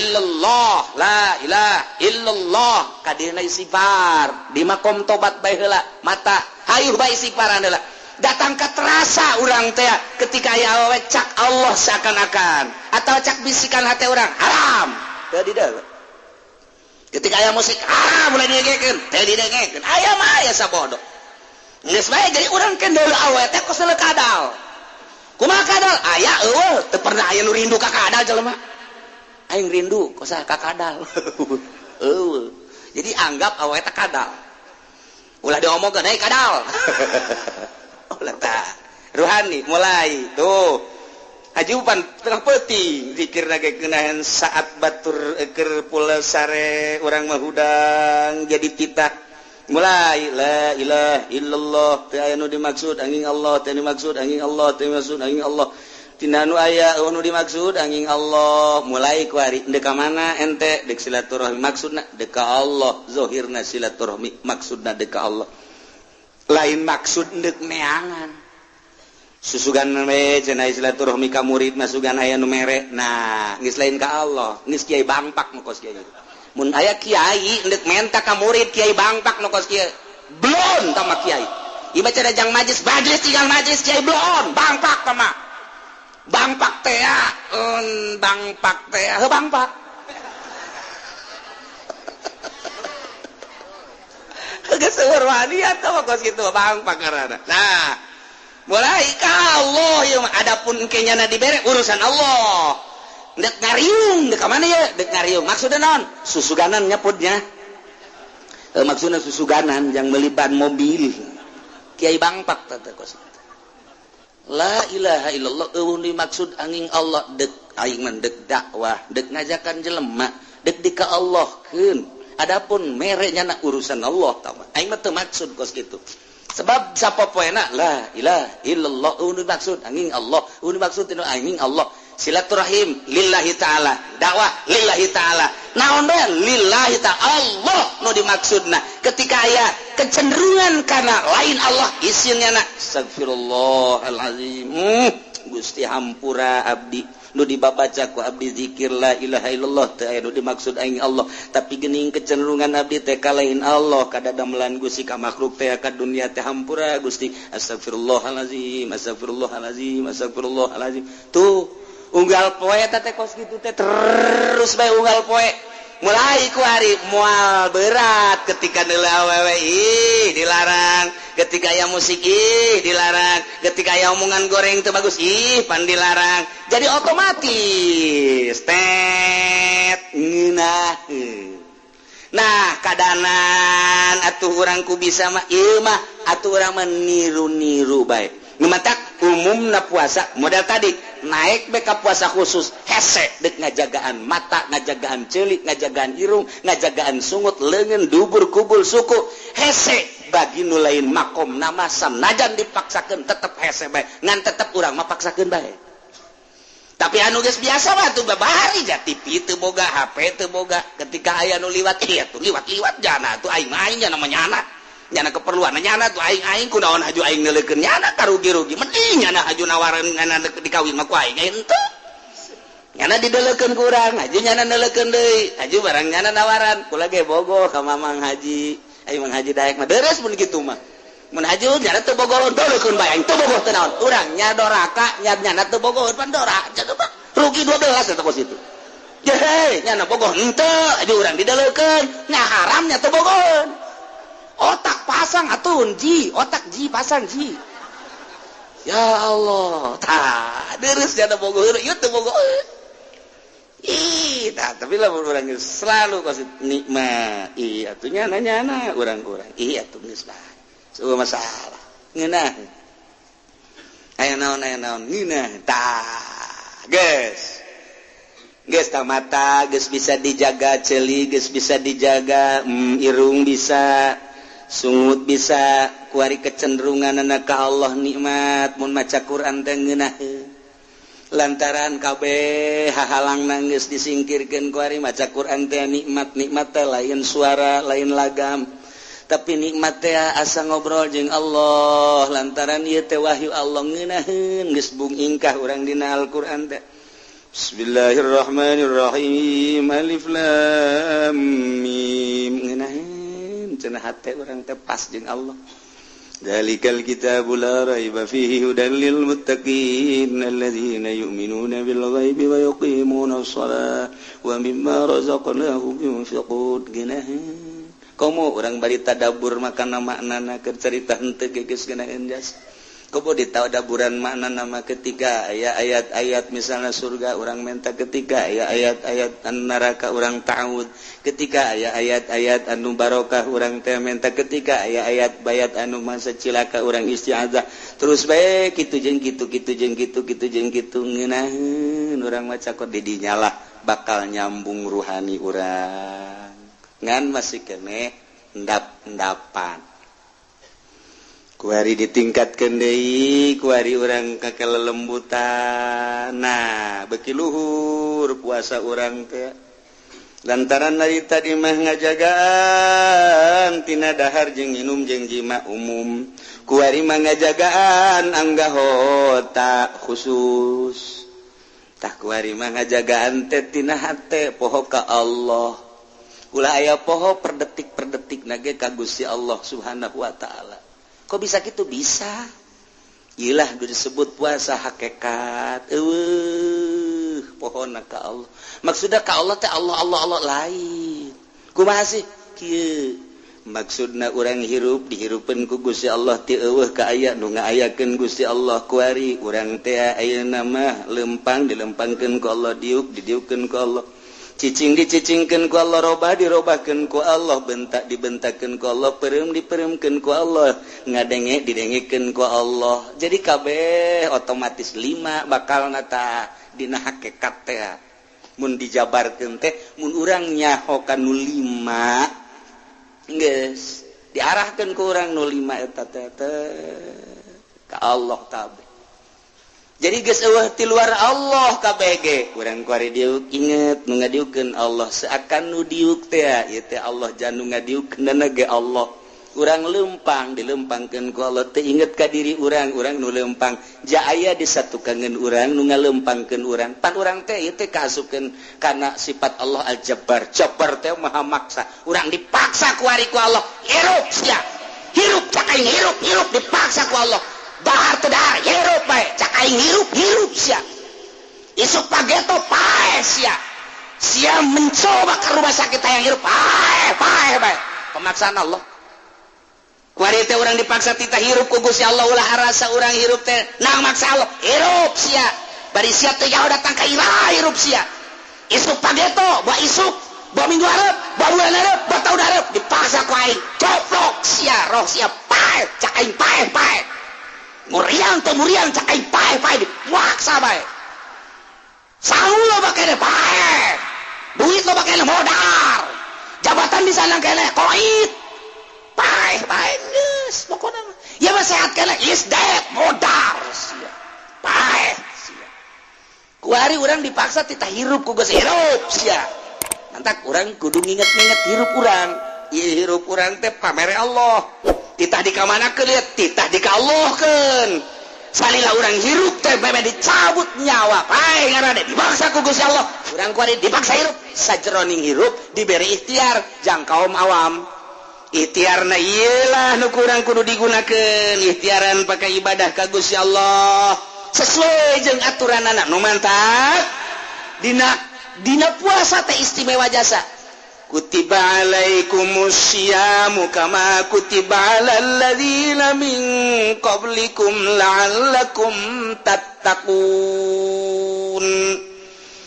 illallah kadina istighfar di makom tobat bae heula mata hayuh bae istighfaran heula datang ke terasa orang teh ketika aya awewe cak Allah seakan-akan atau cak bisikan hati orang haram teu dideuleu ketika aya musik haram mulai didengekeun teu didengekeun aya mah aya sabodo geus bae jadi urang ke deuleu awewe teh kos deuleu kadal kumaha kadal aya eueuh teu pernah aya nu rindu ka kadal jelema aing rindu kos ka kadal eueuh jadi anggap awewe teh kadal ulah diomongkeun hey kadal ulah tah rohani mulai tuh ajupan tengah peuting zikir lagi kenahan saat batur keur pula sare urang mah hudang jadi titah mulai la ilaha illallah teu aya nu dimaksud angin Allah teu dimaksud angin Allah teu dimaksud angin Allah tina nu aya nu dimaksud angin Allah mulai ku ari dek ka mana ente dek silaturahmi maksudna dek ka Allah zahirna silaturahmi maksudna dek ka Allah lain maksud dek neangan susugan we cenah silaturahmi ka murid masugan aya nu mere nah geus lain ka Allah geus kiai bangpak nu kos kiai mun aya kiai dek menta ka murid kiai bangpak nu kos kieu blon tama kiai ieu baca dajang majlis tinggal majlis kiai blon bangpak tama bangpak teh bangpak teh bangpak geus seueur waniat tah kos kitu bangpak ngaranna nah mulai ka Allah ieu mah adapun engke nyana dibere urusan Allah dek ngariung dek ka mana ye dek ngariung maksudna naon susuganan nyeputnya maksudna susuganan yang meliban mobil kiai bangpak teh kos la ilaha illallah eueuh dimaksud angin Allah dek aing mah dek dakwah dek ngajakan jelema dek dika Allahkeun adapun mere nyana urusan Allah tah aing mah teu maksud kos kitu sebab sapopoena la ilaha illallah eueuh dimaksud angin Allah eueuh dimaksud tinu angin Allah silaturahim lillahi ta'ala dakwah lillahi ta'ala naon bae lillahi ta'ala Allah nu dimaksudna ketika aya kecenderungan kana lain Allah isinya na astagfirullahalazim Gusti hampura abdi nu dibabaca ku abdi zikir la ilaha illallah teu aya nu dimaksud aing Allah tapi geuning kecenderungan abdi teh ka lain Allah kada damelan Gusti ka makhluk teh ka dunia teh hampura Gusti astagfirullahalazim astagfirullahalazim astagfirullahalazim tuh unggal poe teh kos kitu teh terus bae unggal poe mulai ku hari moal berat ketika deuleu awewe dilarang ketika aya musik dilarang ketika aya omongan goreng teu bagus pan dilarang jadi otomatis ngeunah nah kadanan atuh urang ku bisa mah ieu mah atuh urang mah niru-niru bae nu matak umumna puasa model tadi naik beka puasa khusus hese dek ngajagaan mata ngajagaan ceulik ngajagaan irung ngajagaan sungut leungeun dubur kubul suku hese bagi nu lain makom nama sanajan dipaksakeun tetep hese bae ngan tetep urang mah paksakeun bae tapi anu geus biasa mah tuh babahari ja TV teu boga HP teu boga ketika aya nu liwat ieu tuh liwat-liwat jana tuh aing mah aing jana mah nyana keperluan nyana tuh aing kunaon haju aing neuleukeun nyana karugi-rugi mending nyana haju nawaran nyana dikawin mah ku aing henteu nyana dideuleukeun ku urang haju nyana neuleukeun deui haju barang nyana nawaran kula ge bogoh ka mamang haji ai mang haji daek mah deres mun kitu mah mun haju nyana teu bogoh deuleukeun bae aing teu bogoh teu naon urang nya doraka nyana teu bogoh pan dora jaga rugi 12 eta kos itu ye nyana bogoh henteu haju urang dideuleukeun nya haram nya teu bogoh otak pasang atun ji otak ji pasang ji ya Allah tah deres jana bogoh ieu teu bogoh tah tapi lamun urang selalu kasih nikmat atuh nyana urang-urang atuh geus bae seueuh masalah ngeunah aya naon ngeunah tah geus tah mata geus bisa dijaga ceulik geus bisa dijaga irung bisa sungut bisa kuari kecenderungan anak ka Allah nikmat mun maca Quran teh ngeunaheun lantaran kabeh hahalangna geus disingkirkeun kuari maca Quran teh nikmat teh lain suara lain lagam tapi nikmat teh asa ngobrol jeung Allah lantaran ieu teh wahyu Allah ngeunaheun geus bung ingkah urang dina Al-Qur'an teh Bismillahirrahmanirrahim alif lam mim ngeunaheun cenah hate urang teh pas jeung Allah Dzalikal kitabul la raiba fihi hudal lil muttaqin alladzina yu'minuna bil ghaibi wa yuqimunas shalah wa mimma razaqnahum yunfiqun. Komo urang bari tadabbur makana maknana keur carita henteu geus geuna enjas. Komo ditadaburan maknana mah ketika aya ayat-ayat misalna surga urang menta, ketika aya ayat-ayat neraka urang ta'awud, ketika aya ayat-ayat anu barokah urang teh menta, ketika aya ayat-bayat anu masa cilaka urang isti'adzah. Terus bae kitu jeung kitu ngeunaheun urang maca kod di dinya lah bakal nyambung ruhani urang. Ngan masih keneh endap-endapan. Kuari ditingkatkeun deui, kuari urang kakalelembutan. Nah, beuki luhur puasa urang teh. Lantaran narita di mah ngajagaan tina dahar jeung nginum jeung jima umum. Kuari mah ngajagaan anggahota khusus. Tah kuari mah ngajagaan teh tina hate poho ka Allah. Ulah aya poho per detik nage ka Gusti Allah Subhanahu wa taala. Kok bisa gitu? Bisa. Ilah disebut puasa hakikat. Pohonna ka Allah. Maksudna ka Allah teh Allah lain. Kumaha sih? Kieu. Maksudna urang hirup dihirupkeun ku Gusti Allah ti eueuh ka aya nu ngaayakeun Gusti Allah kuari urang teh ayeuna mah lempang dilempangkeun ku Allah, didiukkeun ku Allah. Cicing dicicingkeun ku Allah, robah dirobahkeun ku Allah, bentak dibentakkeun ku Allah, pereum dipereumkeun ku Allah, ngadenge didengekeun ku Allah. Jadi kabeh otomatis 5 bakal nata dina hakikat teh. Mun dijabarkeun teh mun urang nyaho kanu 5 geus diarahkeun ku urang nu 5 eta teh ka Allah kabeh. Jadi geus eueuh ti luar Allah kabeh ge urang kuari diuk inget nu ngadiukeun Allah seakan nu diuk teh ieu teh Allah jan nu ngadiukeunna ge Allah. Urang lempang dilempangkeun ku Allah teh inget ka diri urang nu lempang ja aya di satukangeun urang nu ngalempangkeun urang. Pan urang teh ieu teh kaasupkeun kana sifat Allah Al-Jabbar. Jabbar teh maha maksa. Urang dipaksa kuari ku Allah. Hirup sia. Hirup cakaing hirup dipaksa ku Allah. Bahar teu dahar hirup bae cak aing hirup sia isuk pageto pae sia mencoba ka rumah sakit yang hirup pae bae pemaksaan Allah kuari teh urang dipaksa tita hirup ku Gusti Allah ulah rasa urang hirup teh nang maksa Allah hirup sia bari sia teh jauh datang ka ira hirup sia isuk pageto ba isuk ba minggu hareup ba bulan hareup ba taun hareup dipaksa ku aing coplok sia roh sia pae cak aing pae muriang cak aing pae dipaksa bae sangu lo bakene pae duit lo bakene modal jabatan di sana kene koit pae geus pokona ya mah sehat kene is dead modal sia pae sia kuari urang dipaksa titah hirup ku geus hirup sia nantak urang kudu nginget-nginget hirup urang ieu hirup urang teh pamere Allah titah dikamanakeun lihat titah dikallahkeun salila urang hirup teh bebe dicabut nyawa pae ngaranna dipaksa ku Gusti Allah urang kuari dipaksa hirup sajroning hirup diberi ikhtiar jang kaum awam ikhtiarna ieu lah nu urang kudu digunakeun ikhtiaran pakai ibadah ka Gusti Allah sesuai jeung aturanana nu mantap dina puasa teh istimewa jasa kutiba alaikumus syiyamu kama kutiba alal ladzina min qablikum la'allakum tattaqun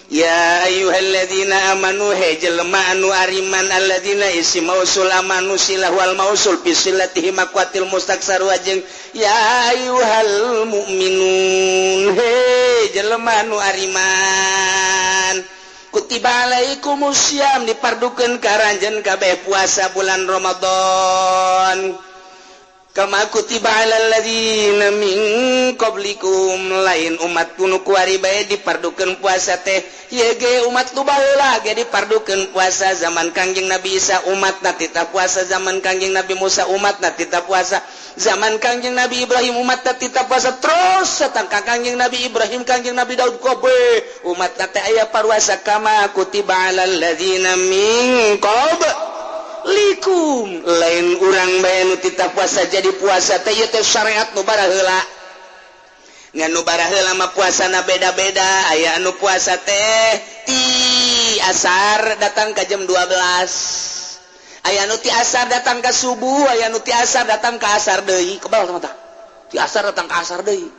ya ayyuhalladzina amanu jelma anu ariman alladzina isi mausul amanu silah wal mausul bisilatihi maqwatil mustaksar wajeng ya ayyuhal mu'minun jelma anu ariman kutiba alaikumus syiyam dipardukeun karanjeun kabeh puasa bulan Ramadan kama kutiba alal ladzina min qablikum lain umat kuno kuari bae dipardukeun puasa teh ieu ge umat nu baheula ge dipardukeun puasa zaman Kangjeng Nabi Isa umatna tita puasa zaman Kangjeng Nabi Musa umatna tita puasa zaman Kangjeng Nabi Ibrahim umatna tita puasa terus satangka Kangjeng Nabi Ibrahim Kangjeng Nabi Daud kabeh umatna teh aya paruasa kama kutiba alal ladzina min qabl alaikum lain urang bae nu tita puasa jadi puasa teh ieu teh syariat nu bara heula ngan nu bara heula mah puasana beda-beda aya anu puasa teh ti asar datang ka jam 12 aya anu ti asar datang ka subuh aya anu ti asar datang ka asar deui kebal mata ti asar datang ka asar deui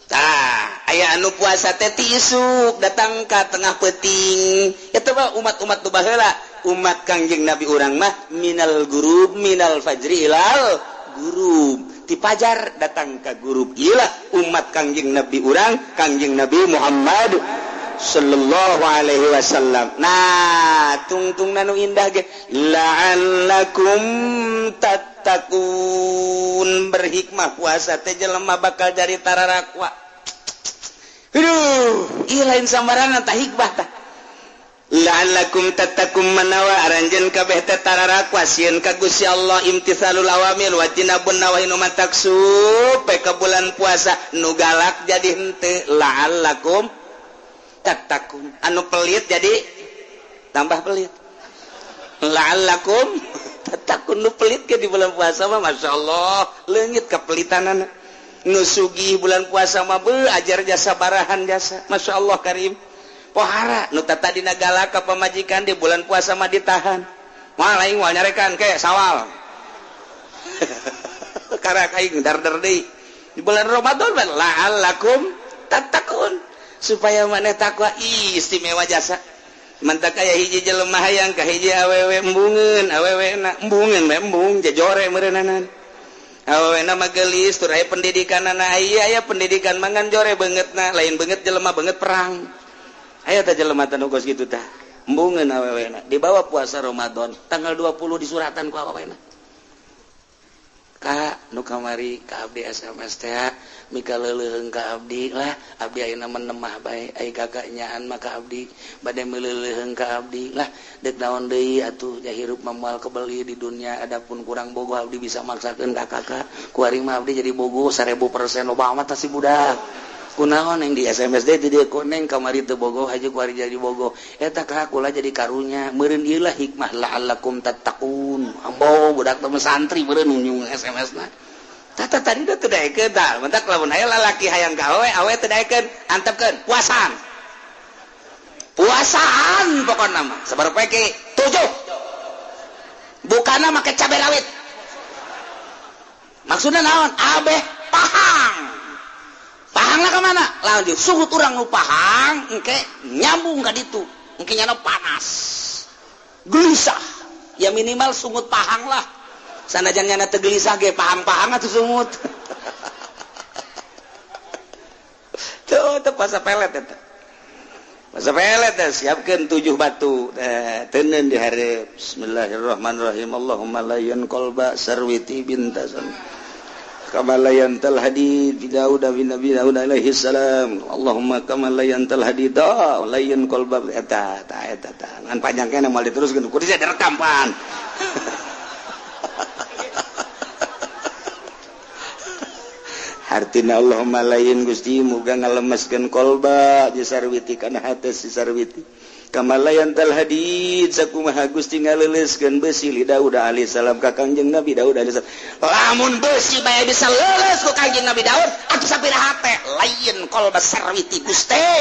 tah aya anu puasa teh ti isuk datang ka tengah peuting eta mah umat-umat nu baheula umat Kangjeng Nabi urang mah minal gurub minal fajri ilal gurub ti pajar datang ka gurub ilah umat Kangjeng Nabi urang Kangjeng Nabi Muhammad sallallahu alaihi wasallam. Nah tungtungna nu indah ge la'allakum tattaqun berhikmah puasa teh jelema bakal jadi tararakwa. Aduh ieu lain sambaranna tah hikmah tah la'allakum tattaqum manawa aranjeun kabeh teh tararakwa sieun ka Gusti Allah imtitsalul awamir wa tinabun nawahi nu mantaksub pe ka bulan puasa nu galak jadi henteu la'allakum tattaqun anu pelit jadi tambah pelit la'allakum tattaqun nu pelit ke di bulan puasa mah masyaallah leungit kapelitanana nu sugih bulan puasa mah beuh ajar jasa barahan jasa masyaallah karim pohara nu tata dina galak ka pamajikan di bulan puasa mah ditahan moal aing moal nyarekan ke sawal karak aing dar-dar deui di bulan Ramadan la'allakum tattaqun supaya maneh takwa istimewa jasa mantak aya hiji jelema hayang ka hiji awewe embungeun awewena embungeun we embung jajore meureunana awewena mah geulis tur aya pendidikanana aya pendidikan mangan jore beungeutna lain beungeut jelema beungeut perang aya teh jelema teh nu geus kitu tah embungeun awewena dibawa puasa Ramadan tanggal 20 di suratan ku awewena Kak nu kamari ka abdi SMS teh mika leuleuheung ka abdi lah abdi ayeuna menemah bae ai kakak nyaan mah ka abdi bade meuleuheung ka abdi lah deuk naon deui atuh ja hirup mah moal kebeuli di dunia adapun kurang bogoh abdi bisa maksakeun ka kakak kuari mah abdi jadi bogoh 1000% loba amat tah si budak kunaon yang di SMS teh dia koneng kamari teu bogoh haji kuari jadi bogoh eta kakak kula jadi karunya meureun ieu lah hikmah la'allakum tattaqun ambo budak teh santri meureun nyung SMS-na tata tadi teh teu daekeun tah mentak lamun aya lalaki hayang ka awe teu daekeun antepkeun puasaan pokona mah sabar poe ki 7 bukana make cabe rawit maksudna naon abeh pahang pahangna ka mana lanjut suhut urang nu pahang engke nyambung ka ditu engke nyana panas gelisah ya minimal sungut pahang lah sanajan nyana teu gelisah ge pahang-pahang atuh sungut tuh pasa pelet eta pasa pelet teh siapkeun 7 batu teuneun di hareup bismillahirrahmanirrahim Allahumma layyan qalba sarwiti bintasan kamalayan tal hadid bi Daud bin Nabi Daud alaihi salam Allahumma kamalayan tal hadid layyan qalba eta ngan panjang kana moal diteruskeun kudu saya direkam pan artina Allahumma layyan Gusti muga ngalemeskeun qalba di sarwiti kana hate si sarwiti kamalayan tal hadid sakumaha Gusti ngaleuleskeun besi li Daud alaihi salam ka Kangjeng Nabi Daud alaihi salam lamun besi bae bisa leuleus ku Kangjeng Nabi Daud atuh sapiraha teh lain qalba sarwiti Gusti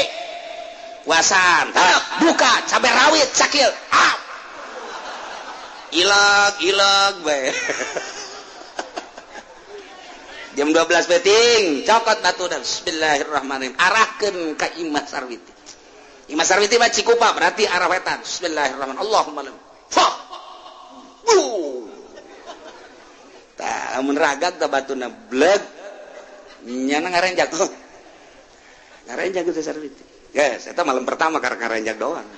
puasan buka cabe rawit cakil ilag bae jam 12 beting cokot batu dan bismillahirrahmanirrahim arahkeun ka Imah Sarwiti Imah Sarwiti mah Cikupa berarti arah wetan bismillahirrahmanirrahim Allahumma lam fa tah mun ragag tah batuna bleg nyana ngarenjak ngarenjak teh Sarwiti guys eta malam pertama karena ngarenjak doang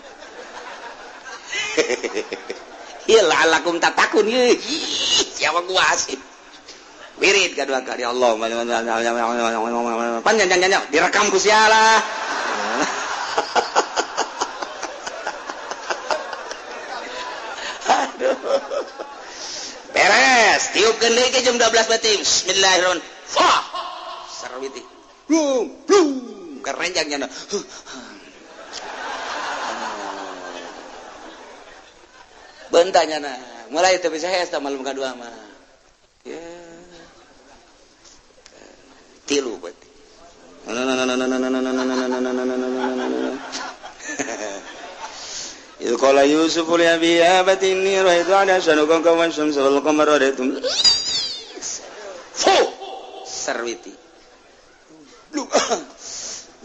ieu la'allakum tattaqun ieu siapa gua asih wirid kedua kali Allah panjang direkam ku sialah aduh beres tiupkeun deui ke jam 12 batim bismillahirrahmanirrahim fa sarwiti blum kerenjang nya bentanya nah mulai tapi saya malam kedua mah ya tilu berarti itu kalau Yusuf ya biya batini roh itu ada sanukan kawan samsul kamar ada itu serwiti lu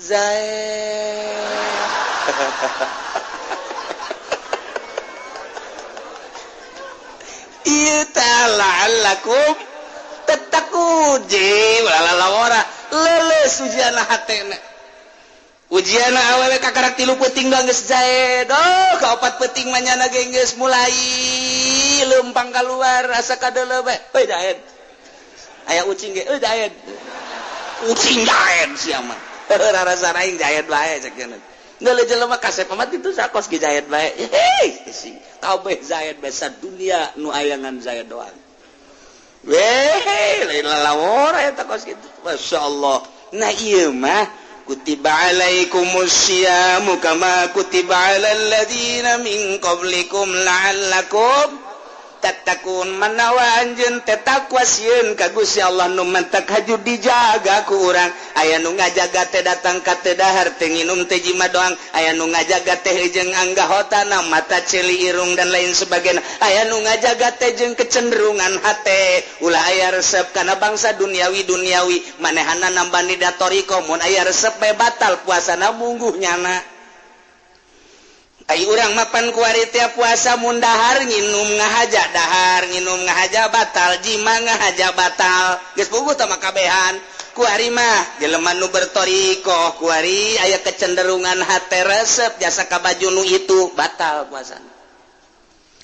Zaid ita la'allakum tattaqun lalawara leles ujianna hatena ujianna awewe kakarak 3 peuting geus Zaid kaopat peuting mah nyana geus mulai leumpang keluar asa kadeuleu bae euy Zaid aya ucing ge euy Zaid ucing Zaid sia mah rarasa aing Zaid bae cekeun ngeuleuh jelema kasep amat itu sakos ge Zaid bae kabeh Zaid besa dunia nu ayangan Zaid doang weh lain lalawara eta kos kitu masyaallah nah ieu mah kutiba alaikumus syiamu kama kutiba alal ladzina min qablikum la'allakum tattaqun manawa anjeun teh takwa sieun ka Gusti Allah nu mantak haju dijaga ku urang aya nu ngajaga teh datang ka teu dahar teh nginum teh jima doang aya nu ngajaga teh jeung anggahotana mata celi irung dan lain sebagainya aya nu ngajaga teh jeung kecenderungan hate ulah aya resep kana bangsa duniawi manehana nambani datoriko mun aya resep bae batal puasana mungguh nyana ai urang mapan kuari teh puasa mun dahar nginum ngahaja dahar nginum ngahaja batal jima ngahaja batal geus puguh tah makabehan kuari mah jelema nu bertoriko kuari aya kecenderungan hate resep jasa ka baju nu itu batal puasana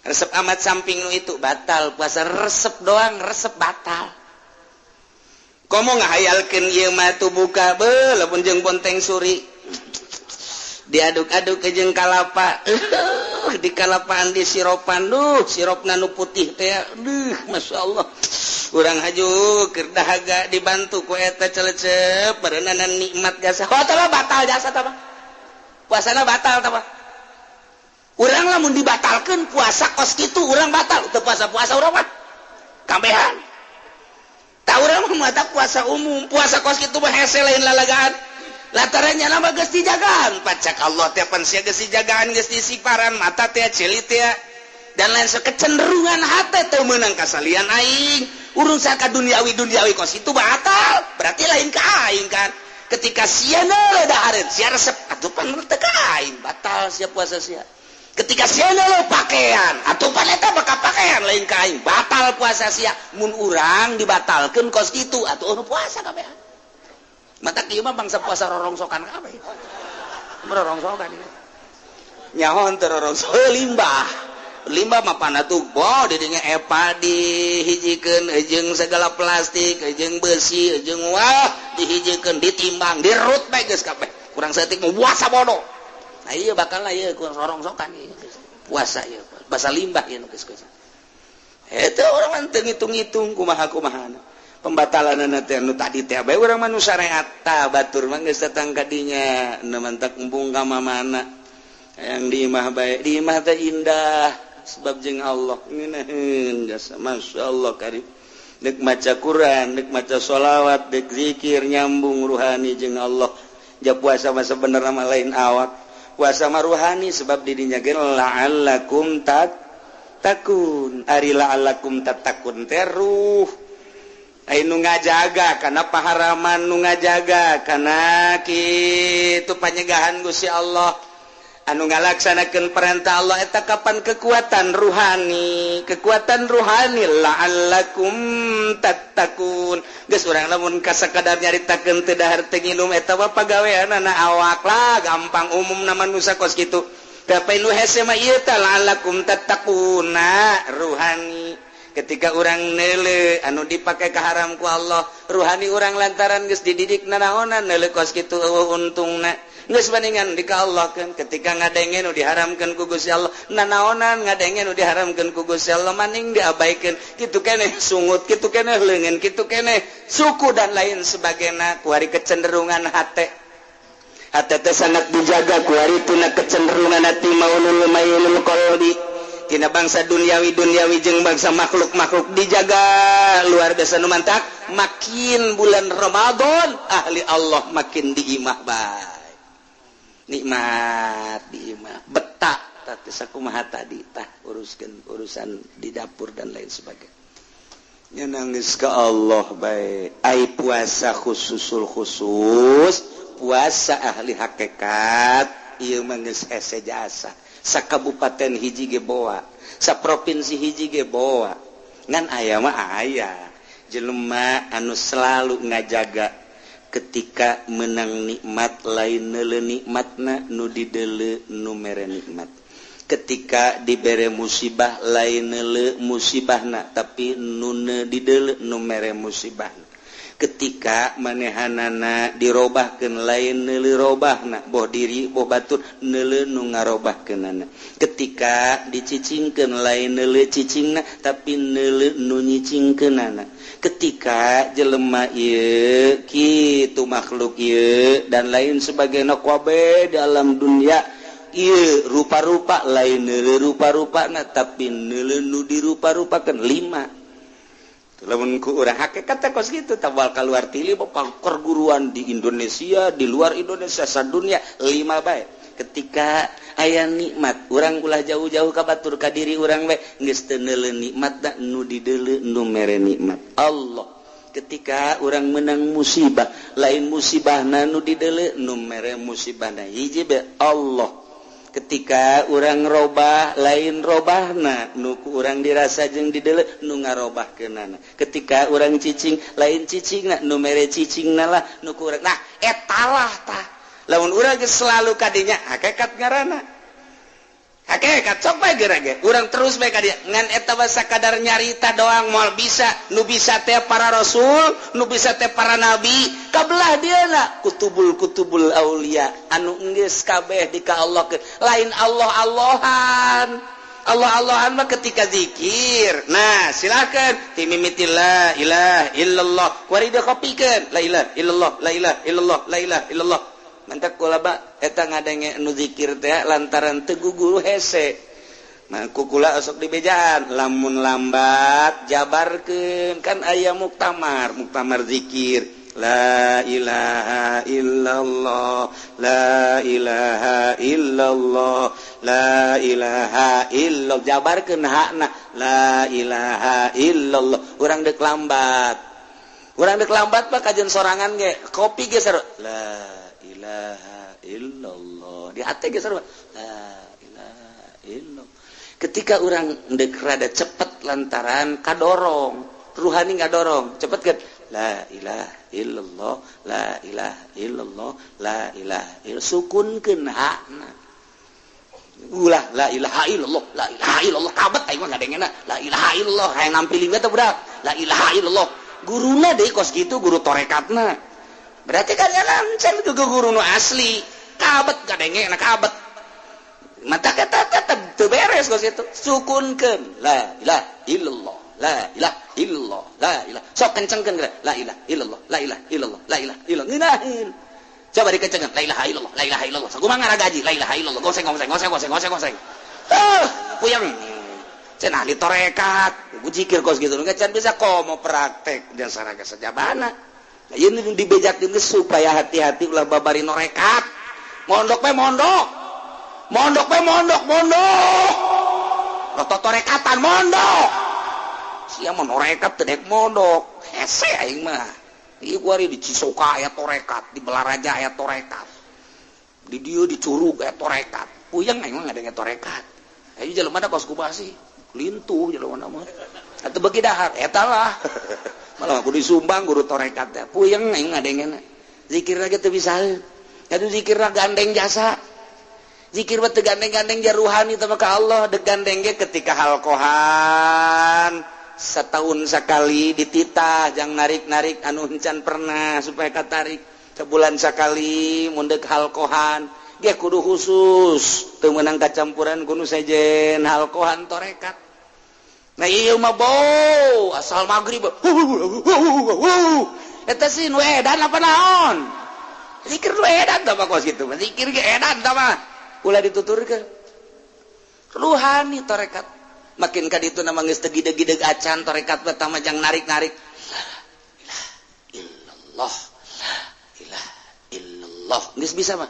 resep amat samping nu itu batal puasa resep doang resep batal komo ngahayalkeun ieu mah tu buka beuh lamun jeung Bonteng Suri diaduk-aduk ke jeung kalapa di kalapaan di siropan siropna nu putih teh masyaallah urang haju keur dahaga dibantu ku eta celecep berenana nikmat jasa tah batal jasa tah puasana batal tah urang lamun dibatalkeun puasa kos kitu urang batal teu puasa urang mah kambehan tah urang mah mata puasa umum puasa kos kitu mah hese lain lalagaan latarannya nama geus dijagaan pacak Allah teh pan sia geus dijagaan geus disiparan mata teh cilit teh dan lain kecenderungan hate teu meunang kasalian aing urang saka duniawi kos itu batal berarti lain ka aing kan ketika sia na dahareun sia resep atuh pan teu ka aing batal sia puasa sia ketika sia na pakaian atuh pan eta bakal pakaian lain ka aing batal puasa sia mun urang dibatalkeun kos kitu atuh puasa kabeh mata kieu mah bangsa puasa rorongsokan kabeh. Rorongsokan ieu. Nyahoan teu rorongso limbah mah panatuh bo di dinya epa dihijikeun jeung segala plastik jeung besi jeung wah dihijikeun ditimbang dirut bae geus kabeh kurang saeutik mah puasa bodoh nah ieu bakalna ieu rorongsokan ieu puasa ieu basa limbah ieu geus eta urang teu ngitung-ngitung kumaha-kumahana pembatalan teh nu tadi teh bae urang mah nu syariat tah batur mah geus datang ka dinya nu mantak embung ka mana yang di imah bae di imah teh indah sebab jeung Allah ngeunaheun jasa masyaallah karim deuk maca Quran deuk maca sholawat deuk zikir nyambung ruhani jeung Allah ja puasa mah sabenerna mah lain awak puasa mah ruhani sebab di dinya ge la'allakum tattaqun ari la'allakum tattaqun teh ruh nu ngajaga karena paharaman nu ngajaga karena kitu panyegahan Gusti Allah anu ngalaksanakeun perintah Allah eta kapan kekuatan ruhani la'allakum tattaqun geus urang lamun kasakadar nyaritakeun teu dahar teu nginum eta mah pagaweanna awak lah gampang umum na manusia kos kitu tapi nu hese mah ieu tah la'allakum tattaquna ruhani ketika urang neule anu dipake ka haram ku Allah ruhani urang lantaran geus dididik nanaonan neule kos kitu untungna geus bandingan di ka Allah kan ketika ngadenge nu diharamkeun ku Gusti Allah nanaonan ngadenge nu diharamkeun ku Gusti Allah maning diabaikeun kitu keneh sungut kitu keneh leungeun kitu keneh suku dan lain sebagainya ku ari kecenderungan hate teh sangat dijaga ku ari tuna kecenderungan hati maulul qalbi tina bangsa duniawi jeung bangsa makhluk-makhluk dijaga luar biasa nu mantap. Makin bulan Ramadan ahli Allah makin diimah bae. Nikmat diimah betah teh sakumaha tadi tah urusan di dapur dan lain sebagainya. Nya nangis ka Allah bae. Ai puasa khusus puasa ahli hakikat ieu mah geus hese jasa. Sakabupaten hiji ge boa, saprovinsi hiji ge boa. Ngan aya mah aya jelema anu selalu ngajaga ketika menang nikmat lain neuleuh nikmatna nu dideuleu nu mere nikmat. Ketika dibere musibah lain neuleuh musibahna tapi nu dideuleu nu mere musibahna. Ketika manehanana dirobahkeun lain neuleuh robahna, boh diri boh batur neuleuh nu ngarobahkeunana. Ketika dicicingkeun lain neuleuh cicingna tapi neuleuh nu nyicingkeunana. Ketika jelema ieu kitu makhluk ieu dan lain sebagainya kabeh di alam dunia ieu rupa-rupa lain neuleuh rupa-rupana tapi neuleuh nu dirupa-rupakeun 5. Lamun ku urang hakikat teh kos kitu tabal kaluar tili perguruan di Indonesia di luar Indonesia sadunya 5 bae. Ketika aya nikmat urang ulah jauh-jauh ka batur ka diri urang we geus teu neuleuh nikmat nu dideuleu nu mere nikmat Allah. Ketika urang menang musibah lain musibahna nu dideuleu nu mere musibahna hiji bae Allah. Ketika urang robah lain robahna nu ku urang dirasa jeung dideuleu nu ngarobahkeunana. Ketika urang cicing lain cicingna nu mere cicingna lah nu ku urang. Nah eta lah tah lamun urang geus selalu ka dinya hakikat ngaranna hakikat sok bae geura urang terus bae ka dinya ngan eta mah sakadar nyarita doang moal bisa nu bisa teh para rasul nu bisa teh para nabi kabelah dieuna kutubul aulia anu geus kabeh di ka Allah lain Allah-Allahan mah ketika zikir. Nah, silakan timimiti la ilaha illallah. Kuari dia kopikeun la ilaha illallah, la ilaha illallah, la ilaha illallah. Mantak kulaba eta ngadenge nu zikir teh lantaran teu guguru hese. Nah, kukula sok dibejaan lamun lambat jabarkeun kan aya muktamar zikir. La ilaha illallah, la ilaha illallah, la ilaha illallah. Jabarkeun hakna la ilaha illallah. Urang deuk lambat mah kajen sorangan ge kopi ge sarua la ilaha illallah. Di hate ge sarua la ilaha illallah. Ketika urang deuk rada cepet lantaran kadorong, ruhani ngadorong, cepetkeun la ilaha illallah, la ilaha illallah, la ilaha illallah. Sukunkeun hakna. Ulah la ilaha illallah, la ilaha illallah kabet aing mah ngadengena la ilaha illallah hayang nampilin we teh budak. La ilaha illallah. Guruna deui kos kitu guru torekatna. Berarti kan lancen ke guru nu asli. Kabet ngadengena kabet. Mata kata tetep teu beres kos kitu. Sukunkeun la ilaha illallah. La ilaha illallah, la ilaha. Sok kencengkeun la ilaha illallah, la ilaha illallah, la ilaha illallah. Ngeunaheun. Coba dikencengkeun la ilaha illallah, la ilaha illallah. Sakumaha ngaragaji la ilaha illallah. Goseng. Puyeng. Cenah ahli torekat, zikir kos gitu. Enggak can bisa komo praktek dan saraga sajabana. Nah, ieu nu dibejakeun supaya hati-hati ulah babari norekat. Mondok. Roto torekatan mondok. Sia mah norekat teu dek mondok. Hese aing mah. Ieu kuari di Cisoka aya torekat, di Belaraja aya torekat. Di dieu di Curug aya torekat. Puyeng aing mah ngadenge torekat. Ayo jelema da kos kubasi, lintuh jelema mah. Atuh beuki dahar eta lah. Malah kudu disumbang guru torekat teh. Puyeng aing ngadengena. Zikir lagi teu bisaeun. Atuh zikirna gandeng jasa. Zikir mah teu gandeng-gandeng jaruhani teh ka Allah, deg gandeng ge ketika halkohan. Setahun sekali dititah jang narik-narik anu encan pernah supaya katarik sebulan sekali mundek halkohan ge kudu khusus teu meunang kacampuran kudu sejen halkohan torekat. Nah ieu mah bau asal magrib eta sih nu edan apa naon zikir nu edan tah kos kitu zikir ge edan tah mah ulah dituturkeun ruhani torekat. makin ka ditu nama geus teu gideg-gideg acan tarekat pertama jang narik-narik illallah illallah geus bisa mah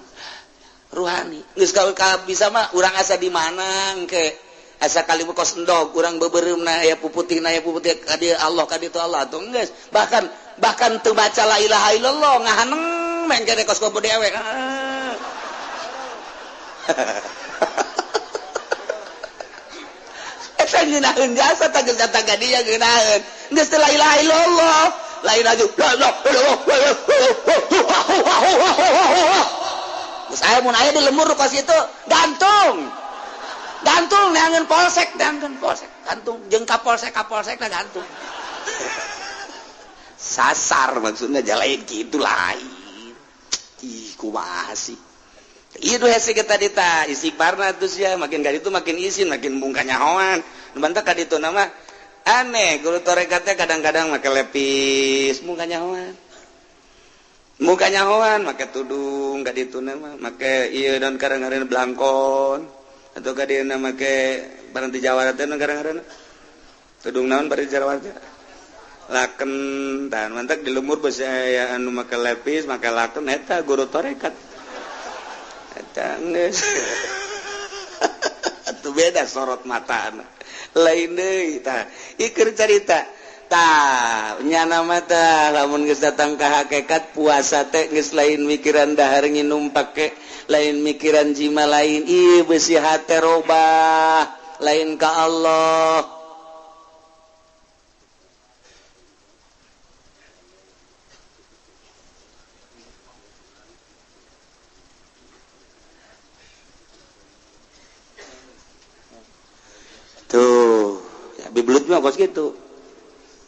ruhani geus ka bisa mah urang asa di mana engke asa kali kos endog urang beubereumna aya puputihna aya puputih ka dieu Allah ka ditu Allah atuh geus bahkan teu baca la ilaha illallah ngahaneng men kene kos kubu dewe eta ngeunaheun jasa tah geus datang ka dieu ngeunaheun geus teu la ilaha illallah lain aja geus aya mun aya di lemur kos itu gantung neangeun polsek gantung jeung kapolsek na gantung sasar maksudnya jalain gitu lain ih kumaha sih ieu hese kita dita istighfarna terus ya makin ka ditu makin izin makin bungka nyahoan nu bantah ka ditu nama aneh guru tarekatnya kadang-kadang make lepis bungka nyahoan make tudung ka ditu nama make ieu dan kadang-kadang belangkon atau ka dieu make barang di Jawa teh kadang-kadang tudung naon bari Jawa teh laken dan mantak di lemur besi aya anu make lepis make laken eta guru tarekat eta geus atuh beda sorot matana lain deui tah ikeur carita tah nyana mah tah lamun geus datang ka hakikat puasa teh geus lain mikiran dahar nginum pake lain mikiran jima lain ieu beusi hate robah lain ka Allah. Tuh, ya bibelut mah kos gitu.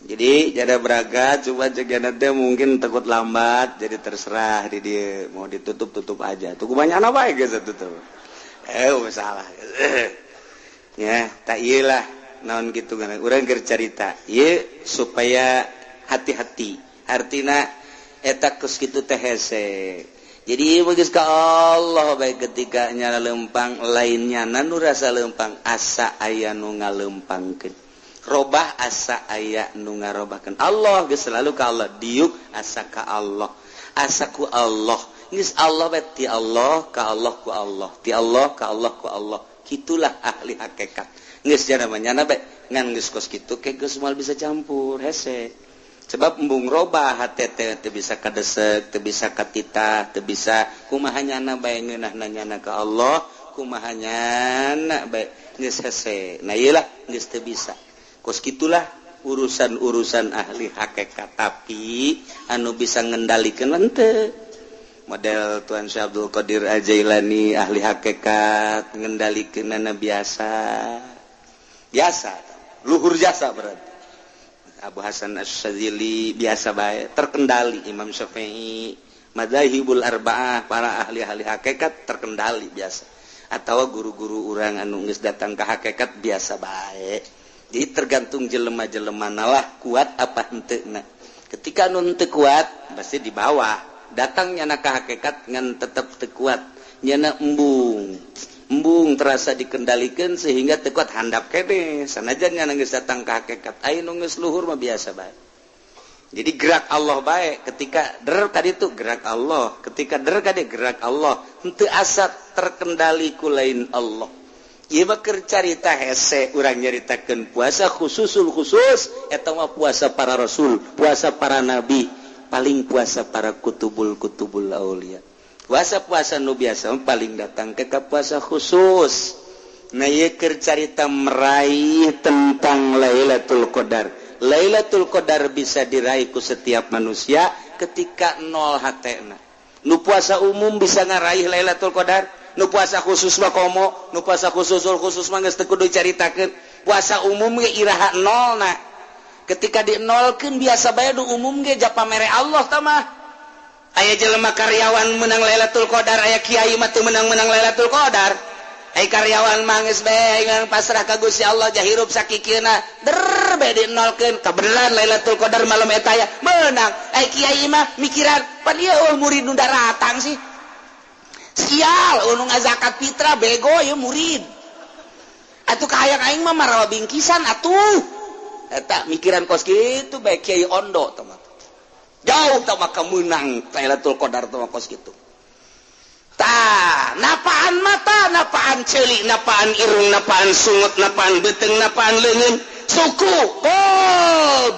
Jadi jada beragat, coba cegana teh mungkin takut lambat, jadi terserah di dia mau ditutup aja. Tuh banyak apa ya guys tutup. Masalah. Ya, tak iyalah naon gitu kan. Urang keur carita. Ieu supaya hati-hati. Artina eta kos kitu teh hese. Jadi begitu ka Allah baik ketika nyala lempang lainnya nu rasa lempang asa aya nu ngalempangkeun robah asa aya nu ngarobahkeun Allah geus selalu ka Allah diuk asa ka Allah asa ku Allah geus Allah bae ti Allah ka Allah ku Allah ti Allah ka Allah ku Allah kitulah ahli hakikat geus jana manyana bae ngan geus kos kitu ke geus moal bisa campur hese. Sebab embung robah hati teu bisa kadesek, teu bisa katitah, teu bisa kumaha nyana bae ngeunahna nyana ka Allah, kumaha nyana bae geus hese. Nah iyalah geus teu bisa. Kos kitulah urusan-urusan ahli hakikat tapi anu bisa ngendalikeun henteu. Model Tuan Syekh Abdul Qadir Al-Jailani ahli hakikat ngendalikeunana biasa. Biasa. Luhur jasa berarti. Abu Hasan Asy-Syadzili biasa bae terkendali Imam Syafi'i madzhabul arba'ah para ahli-ahli hakikat terkendali biasa atawa guru-guru urang anu geus datang ka hakikat biasa bae jadi tergantung jelema-jelemana lah kuat apa henteu ketika anu teu kuat pasti di bawah datang nyana ka hakikat ngan tetep teu kuat nyana embung terasa dikendalikan sehingga teu kuat handap kene sanajan nyana geus datang ka hakikat aya nu geus luhur mah biasa bae jadi gerak Allah bae ketika der ka ditu gerak Allah ketika der ka dieu gerak Allah henteu asa terkendali ku lain Allah ieu mah keur carita hese urang nyaritakeun puasa khususul khusus eta mah puasa para rasul puasa para nabi paling puasa para kutubul aulia puasa-puasa nu biasa paling datang ke puasa khusus. Nah ieu keur carita meraih tentang Lailatul Qadar. Lailatul Qadar bisa diraih ku setiap manusia ketika nol hatena. Nu puasa umum bisa ngaraih Lailatul Qadar, nu puasa khusus mah komo, nu puasa khusus mah geus teu kudu caritakeun. Puasa umum ge iraha nolna. Ketika di nolkeun biasa bae nu umum ge japa mere Allah tah mah. Aya jelema karyawan menang Lailatul Qadar, aya kiai mah teu menang-menang Lailatul Qadar. Aya karyawan mah geus bae ngan pasrah ka Gusti Allah jahirup sakikieuna, der bae dinolkeun kabeneran Lailatul Qadar malam eta ya menang. Aya kiai mah mikiran, pan ieu murid nu daratang sih. Sial, nu ngazakat fitrah bego ieu murid. atuh kayak aing mah marawa bingkisan atuh eta mikiran kos kitu bae Kiai Ondo tah jauh tah mah kemenang Lailatul Qadar tah kos kitu tah napaan mata napaan ceuli napaan irung napaan sungut napaan beteng napaan leungeun suku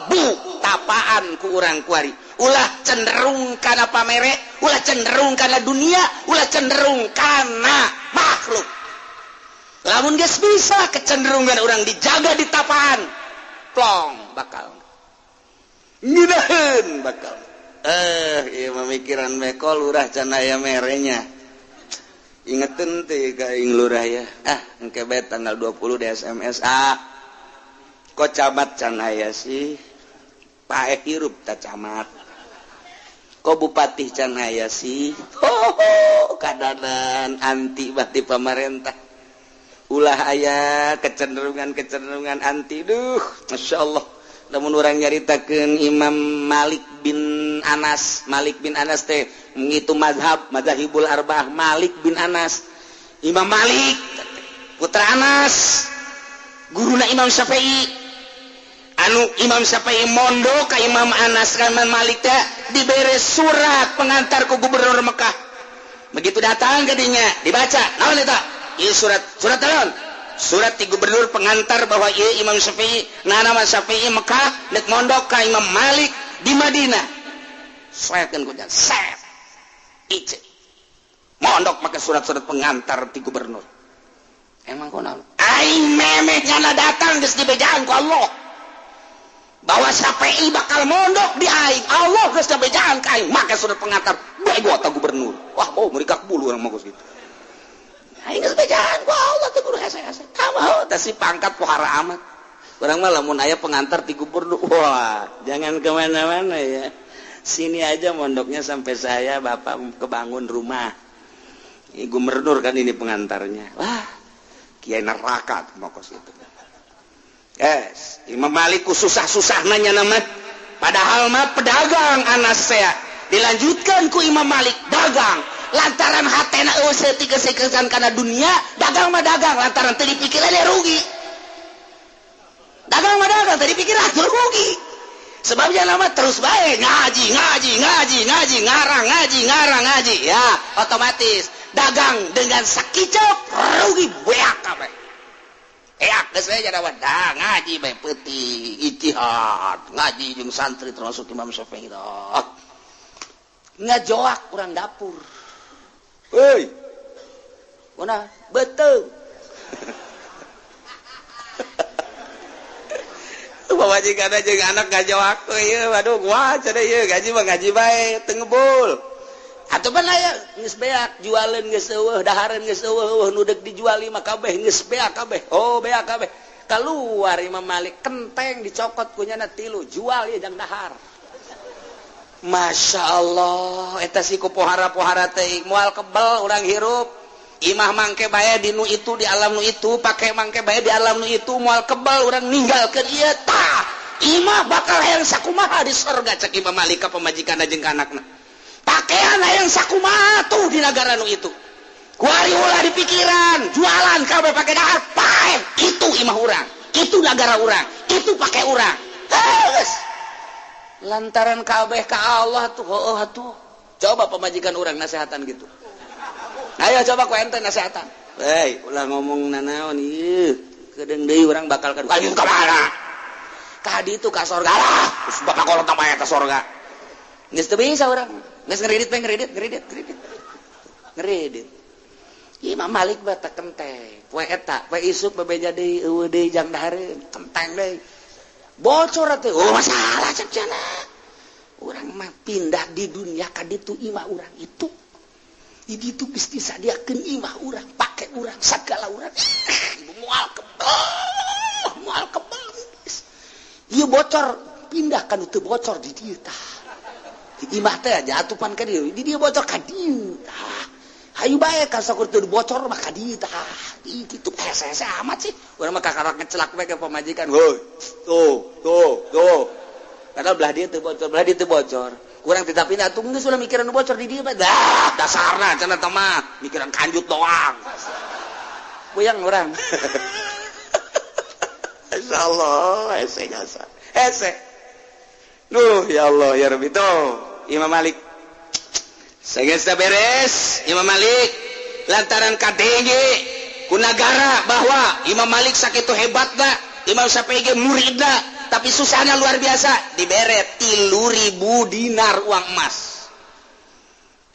bu tapaan ku urang kuari ulah cenderung kana pamere ulah cenderung kana dunia ulah cenderung kana makhluk lamun geus bisa kecenderungan orang dijaga di tapaan plong bakal ngeunaheun bakal ieu mamikiran meko lurah can aya merenya ingetin teh ka ing lurah ya engke bae tanggal 20 di SMS kok camat can aya sih pae hirup ta camat kok bupati can aya sih kadanan anti bati pamarentah ulah aya kecenderungan anti duh masyaallah lamun urang nyaritakeun Imam Malik bin Anas teh ngitu mazhabul arba'ah Malik bin Anas Imam Malik putra Anas guruna Imam Syafi'i anu Imam Syafi'i mondok ka Imam Anas ka Imam Malik teh dibere surat pengantar ku gubernur Mekah begitu datang ke dinya dibaca naon eta ieu surat naon surat ti gubernur pengantar bahwa ieu Imam Syafi'i nama Syafi'i Mekah nek mondok ka Imam Malik di Madinah saekeun ku jan set ice mondok make surat-surat pengantar ti gubernur emang kunaon aing memeh nyana datang geus dibejaan ku Allah bahwa Syafi'i bakal mondok di aing Allah geus dibejaan ka aing make surat pengantar bego ta gubernur wah mereka bulu urang mah geus kitu aing geus bejaan ku Allah teh guru hese-hese kamah teh si pangkat pohara amat urang mah lamun aya pengantar ti gubernur wah jangan kemana-mana ya sini aja mondoknya sampai saya bapak kebangun rumah gubernur kan ini pengantarnya wah kiai neraka tuh makos itu Imam Malik ku susah-susah nanya nama padahal mah pedagang Anas saya dilanjutkan ku Imam Malik dagang lantaran hatena euseut dikesekesan kana dunia dagang mah dagang lantaran teu dipikir aya rugi dagang mah dagang teu dipikir aya rugi sebabnya nama terus bae ngaji ngarang ngaji ya otomatis dagang dengan sakicok rugi beak kabeh eak geus we jadawan ngaji bae peuting ijtihad ngaji jeung santri termasuk Imam Syafi'i ngajoak urang dapur heuy kunaon beteung pamajikan jeung anak ngajoak ieu waduh kumaha cenah ieu gaji mah gaji bae teu ngebul atuh pan aya geus beak jualeun geus eueuh dahareun geus eueuh nu deuk dijuali mah kabeh geus beak kabeh beak kabeh kaluar Imam Malik kenteng dicokot ku nyana 3 jual ieu jang dahar Masya Allah eta si ku pohara-pohara teh moal kebel urang hirup imah mangke bae di nu itu di alam nu itu pake mangke bae di alam nu itu moal kebel urang ninggalkeun ieu tah imah bakal hayang sakumaha di surga cek Imam Malik ka pamajikanna jeung ka anakna pakaian hayang sakumaha tuh di negara nu itu kuari ulah di pikiran jualan kabeh pake dahar paeh itu imah urang itu negara urang itu pake urang geus lantaran kabeh ka Allah tuh atuh coba pemajikan urang nasehatan gitu ayo coba ku ente nasehatan ulah ngomong nanaon ieu kedeung deui urang bakal ka ditu ka mana ka ditu ka sorga lah geus bapak kolot mah eta sorga geus teu bisa urang geus ngeredit Imam Malik bata kenteng poe eta poe isuk bebeja deui eueuh deui jang dahareun kenteng deui bocor teh masalah cek cenah urang mah pindah di dunia ka ditu imah urang itu di ditu geus disadiakeun imah urang pake urang sagala urang moal kebel ieu bocor pindah ka teu bocor di dieu tah di imah teh aja atupan ka dieu di dieu bocor ka dieu tah hayu bae ka sakur teu bocor mah ka dieu tah kitu hese-hese amat sih urang mah kakarak ngecelak bae ka pamajikan woi tuh padahal belah dia teu bocor kurang ditapina atuh geus ulah mikiran nu bocor di dieu bae dasarna cenah teh mah mikiran kanjut doang puyang urang Insyaallah hese jasa. Hese. Ya Allah ya Rabbi tuh. Imam Malik. Sagesta beres Imam Malik lantaran KDG ku negara bahwa Imam Malik sakitu hebatna, Imam Syafi'i ge muridna, tapi susahnya luar biasa. Dibere 3.000 dinar uang emas.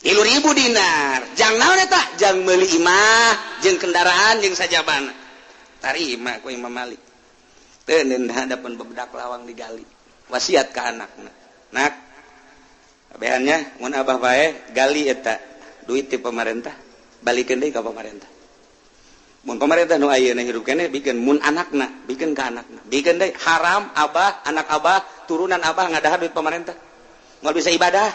3.000 dinar. Jang naon eta? Jang meuli imah, jeung kendaraan, jeung sajabana. Tarima ku Imam Malik. Teu hadapan bebedak lawang digali. Wasiat ka anakna. Nak, abehannya mun abah bae gali eta duit ti pemerintah, balikeun deui ka pemerintah. Mun pemerintah nu ayeuna hirup keneh bikin mun anakna, bikin ka anakna. Bikin deui haram abah, anak abah, turunan abah ngadahar duit pemerintah. Moal bisa ibadah,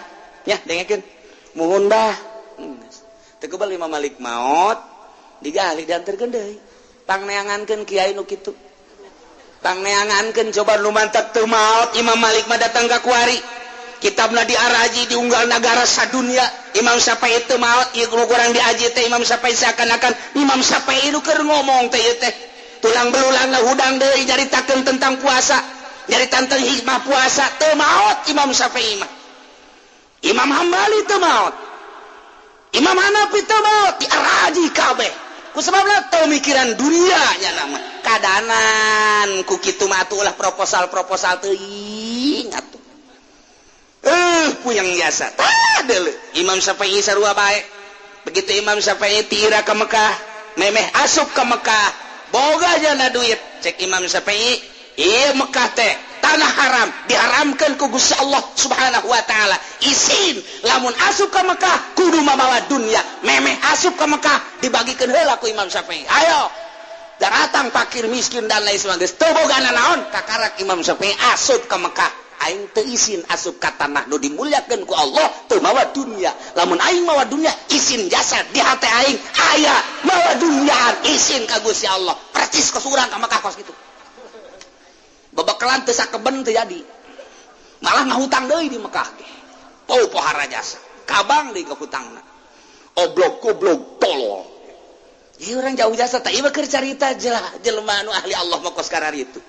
nya dengekeun. Muhun bah. Teu keubal Imam Malik maot, digali dianterkeun deui. Pangneangankeun kiai nu kitu. Pangneangankeun coba nu mantap teu maot Imam Malik mah datang ka kuari. Kitabna diaraji diunggal negara sadunia. Imam Syafi'i teu maot ieu kurang diaji teh Imam Syafi'i seakan-akan Imam Syafi'i nu keur ngomong teh ieu teh. Tulang belulangna hudang deui nyaritakeun tentang puasa. Nyaritakeun tentang hikmah puasa teu maot Imam Syafi'i mah. Imam Hambali teu maot. Imam Hanafi teu maot diaraji kabeh. Kusababna teu mikiran dunia nya nama. Kadanan ku kitu mah ulah proposal-proposal teuing atuh. Puyang biasa. Tadeuleuk Imam Syafi'i sarua bae. Begitu Imam Syafi'i tira ka Mekah, memeh asup ka Mekah, boga jana duit. Cek Imam Syafi'i, ieu Mekah teh tanah haram, diharamkeun ku Gusti Allah Subhanahu wa taala. Isin lamun asup ka Mekah kudu mamawa dunya. Memeh asup ka Mekah dibagikeun heula ku Imam Syafi'i. Ayo datang fakir miskin dan lain sebagainya. Teu bogana naon kakarak Imam Syafi'i asup ka Mekah. Aing teu isin asup ka tanah nu dimuliakeun ku Allah teu mawa dunya. Lamun aing mawa dunya isin jasa di hate aing aya mawa dunya isin ka Gusti Allah. Percis kos urang ka Mekah kos kitu. Babakalan teu sakeben teu jadi. Malah ngahutang deui di Mekah ge. Pau pohara jasa. Kabang deui ka hutangna. Oblog goblok tolol. Ieu urang jauh jasa teh ieu keur carita jelema anu ahli Allah mah kos karari itu.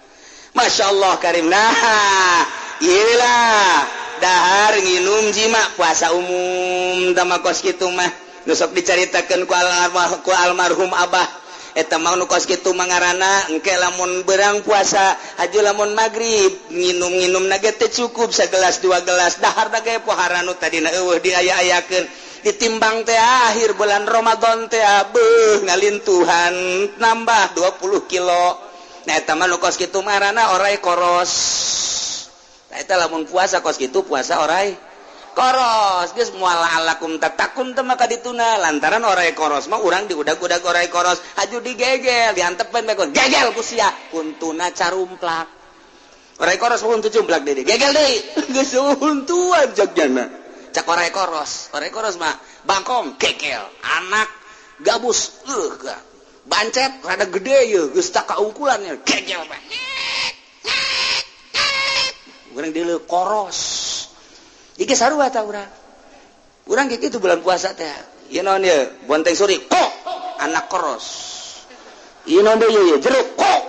Masya Allah karim. Nah, iyalah dahar nginum jima puasa umum tama kos kitu mah nu sok dicaritakeun ku almarhum abah eta mah nu kos kitu mah ngaranna engke lamun beurang puasa haju lamun magrib nginum-nginumna ge teh cukup sagelas dua gelas dahar da ge pohara nu tadina eueuh diaya-ayakeun ditimbang teh akhir bulan Ramadan teh beuh ngalintuhan nambah 20 kilo. Nah eta mah nu kos kitu mah ngaranna orai koros. Nah eta lamun puasa kos kitu puasa orai koros. Geus moal alakum tatakun teh maka dituna lantaran orai koros mah urang diudag-udag orai koros haju digegel diantepen bae gegel ku sia kuntuna carumplak. Orai koros mah untu cumplak deui. Gegel deui. Geus untuan jogjana. Cak orai koros. Orai koros mah bangkong gegel. Anak gabus bancet rada gede ya geus tak kaungkulannya gegel mah urang deuleu koros ieu sarua ta urang ge kitu bulan puasa teh ieu naon ieu bonteng suri kok anak koros ieu naon deui ieu jeruk kok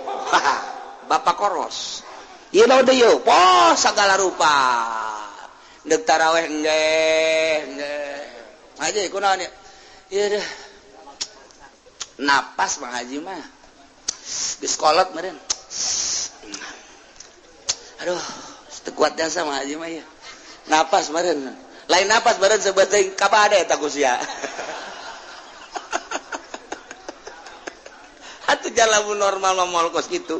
bapak koros ieu naon deui ieu poh sagala rupa deuk tarawih nggeh aja kunaon ieu deh napas Bang Haji mah geus kolot meureun aduh teu kuat jasa Bang Haji mah ya napas meureun lain napas meureun sebeuteung kabade eta ku sia atuh jalamun normal mah moal kos kitu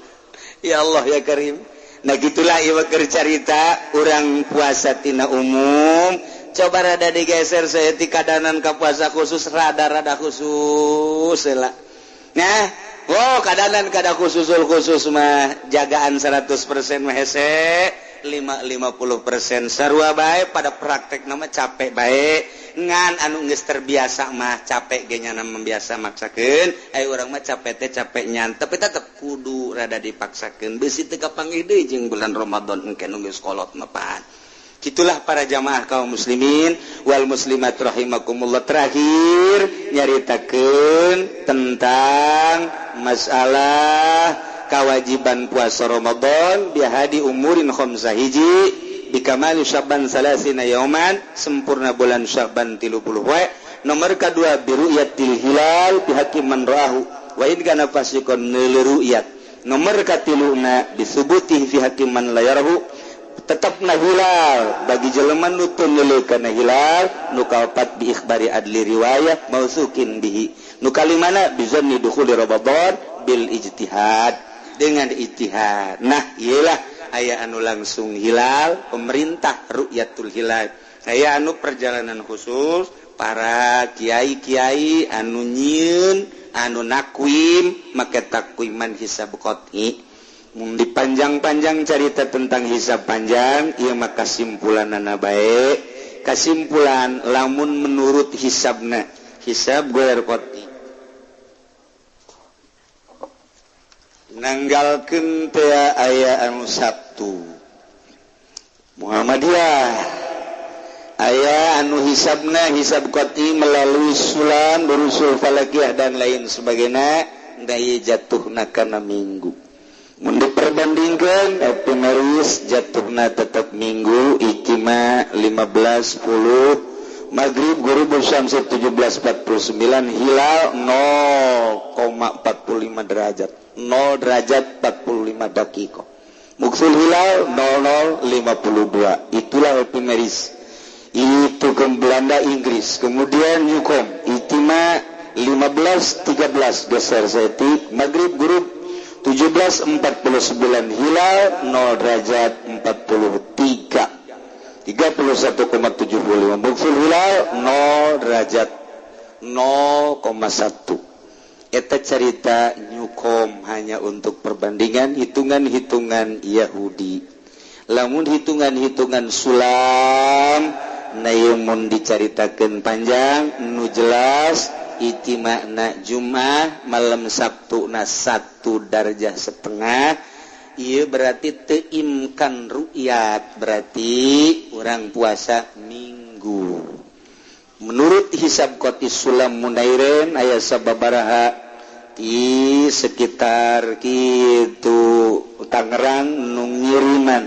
ya Allah ya Karim. Nah gitulah ieu keur carita urang puasa tina umum coba rada digeser saya ti kadanan ka puasa khusus rada khusus lah. Nah, kadanan kada khusus mah jagaan 100% mah hese 50% sarua bae pada praktek nama capek bae ngan anu geus terbiasa mah capek ge nya membiasa maksakeun aya urang mah capek teh capek nyan tapi tetep kudu rada dipaksakeun beusi teu kapanggih deui jeung bulan Ramadan engke nu geus kolot mah pan. Itulah para jamaah kaum muslimin wal muslimat rahimakumullah terakhir nyaritakeun tentang masalah kawajiban puasa Ramadan bihadi umurin khamsah hiji bikamali Sya'ban salasina yauman sempurna bulan Sya'ban 30 poe. Nomor kedua biru'yatil hilal bihaqi man ra'ahu wa in kana fasiqan liru'yat. Nomor katiluna disubuti fi haqqi man la yarahu tetapna hilal bagi jelema nu teu neuleukeun hilal. Nu kaopat bi ikhbari adli riwayat mausukin bihi. Nu kalimana bizanni dukhuli Ramadan bil ijtihad dengan ijtihad. Nah iyalah aya anu langsung hilal pemerintah ru'yatul hilal, aya anu perjalanan khusus para kiai-kiai anu nyieun anu nakwim make takwiman hisab qot'i. Mun dipanjang-panjang cerita tentang hisab panjang ieu mah kasimpulanna bae. Kasimpulan lamun menurut hisabna hisab goer qot'i nanggalkeun teu aya anu Sabtu Muhammadiyah, aya anu hisabna hisab qot'i melalui sulam berusul falakiyah dan lain sebagainya daya jatuhna kana minggu. Mun diperbandingkeun primaris jatuhna tetap minggu ijtima 15 10 Maghrib ghurubul syams 17.49 hilal 0,45 derajat 0 derajat 45 dakiko. Muksul hilal 00.52. Itulah primaris. Itu ke Belanda Inggris. Kemudian Yukom ijtima 15.13 geser setik. Maghrib ghurub 17.49 hilal 0 derajat 43 31,75. Muksul hilal 0 derajat 0,1. Eta cerita nyukom hanya untuk perbandingan hitungan-hitungan Yahudi. Lamun hitungan-hitungan sulam namun dicaritakeun panjang nu jelas ijtima'na Jumat malam Sabtu na 1 darajah setengah. Ieu berarti teu imkan ru'yat, berarti urang puasa minggu. Menurut hisab qot'i sulam munairen aya sababaraha di sekitar kitu Tangerang nu ngiriman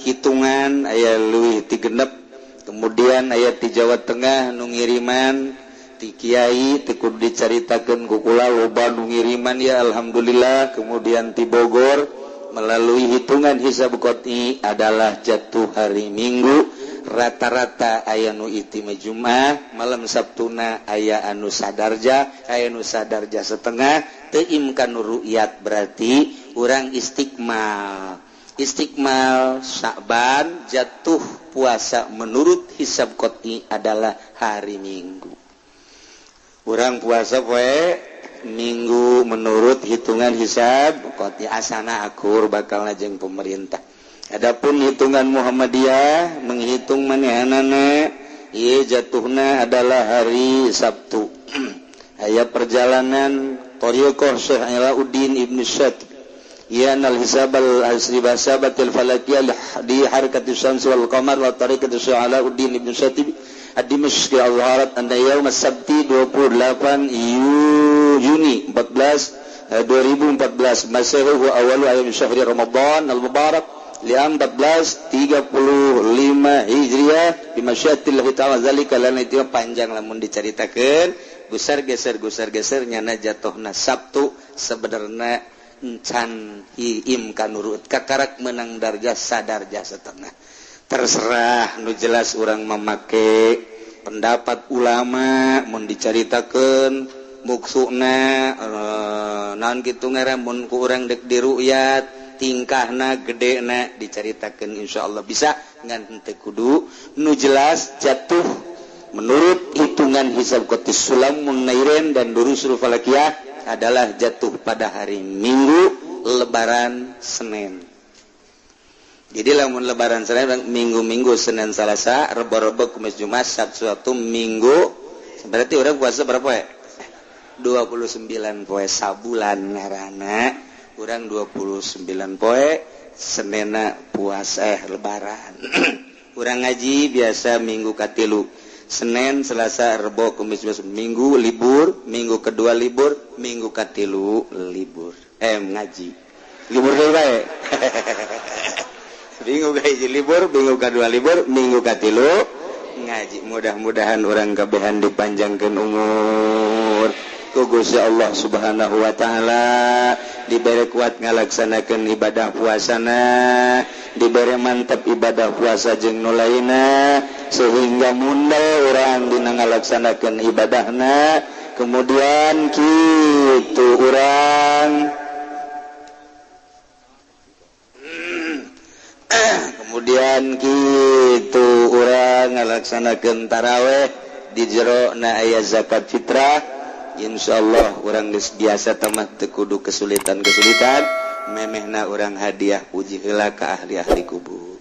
hitungan aya leuwih ti genep. Kemudian aya di Jawa Tengah nu ngiriman ti kiai teu kudu dicaritakeun ku kula loba nu ngiriman ya alhamdulillah. Kemudian ti Bogor melalui hitungan hisab qot'i adalah jatuh hari Minggu. Rata-rata aya nu ijtima Jumat malam Sabtuna aya anu sadarja aya nu sadarja setengah teu imkan ru'yat, berarti urang istiqmal Sya'ban jatuh puasa menurut hisab qot'i adalah hari Minggu. Urang puasa poe Minggu menurut hitungan hisab qot'i asana akur bakal najeng pemerintah. Adapun hitungan Muhammadiyah menghitung manehanana ieu jatuhna adalah hari Sabtu. Aya perjalanan Thariqah Syekh Alauddin Ibnu Syatib yanal hisab al-hasabatil falakiyah di harakatus syams wal qamar wa tariqatu Syekh Alauddin Ibnu Syatib ad-Dimashqi al-Harat anda yaum as-sabti 28 Juni 2014 Masehu awalu ayam syahri Ramadan al-Mubarak liam 1435 Hijriah bimasyiatillah ta'ala zalika lana itu panjang lamun dicaritakeun gusar geser nyana jatuhna Sabtu sebenarnya encan hiim kanurut kakarak menang darjah sadarjah setengah. Terserah nu jelas urang memake pendapat ulama mun dicaritakeun muksuna naon kitu ngaran mun ku urang dek diru'yat tingkahna gedena dicaritakeun insyaallah bisa ngan teu kudu nu jelas jatuh menurut hitungan hisab qot'i sulam munairen dan durusul falakiyah adalah jatuh pada hari Minggu lebaran Senin. Jadi lamun lebaran Senin minggu-minggu Senin Selasa Rebo-rebo Kamis Jumat Sabtu Minggu berarti orang puasa berapa ya? 29 poe sabulan ngaranna urang 29 poe Senena puasa lebaran. Urang ngaji biasa minggu katilu Senin Selasa Rebo Kamis Jumat Minggu libur, minggu kedua libur, minggu katilu libur ngaji. libur deui bae bingung hiji libur bingung kadua libur minggu katilu ngaji mudah-mudahan orang kabehan dipanjangkeun umur ku Gusti Allah Subhanahu wa taala diberi kuat ngalaksanakeun ibadah puasana diberi mantap ibadah puasa jeung nu lainna sehingga mundal urang dina ngalaksanakeun ibadahna kemudian kitu urang kemudian gitu orang ngalaksanakeun tarawih di jero na aya zakat fitrah insyaallah urang geus biasa tamah teu kudu kesulitan memehna urang hadiah puji heula ka ahli-ahli kubur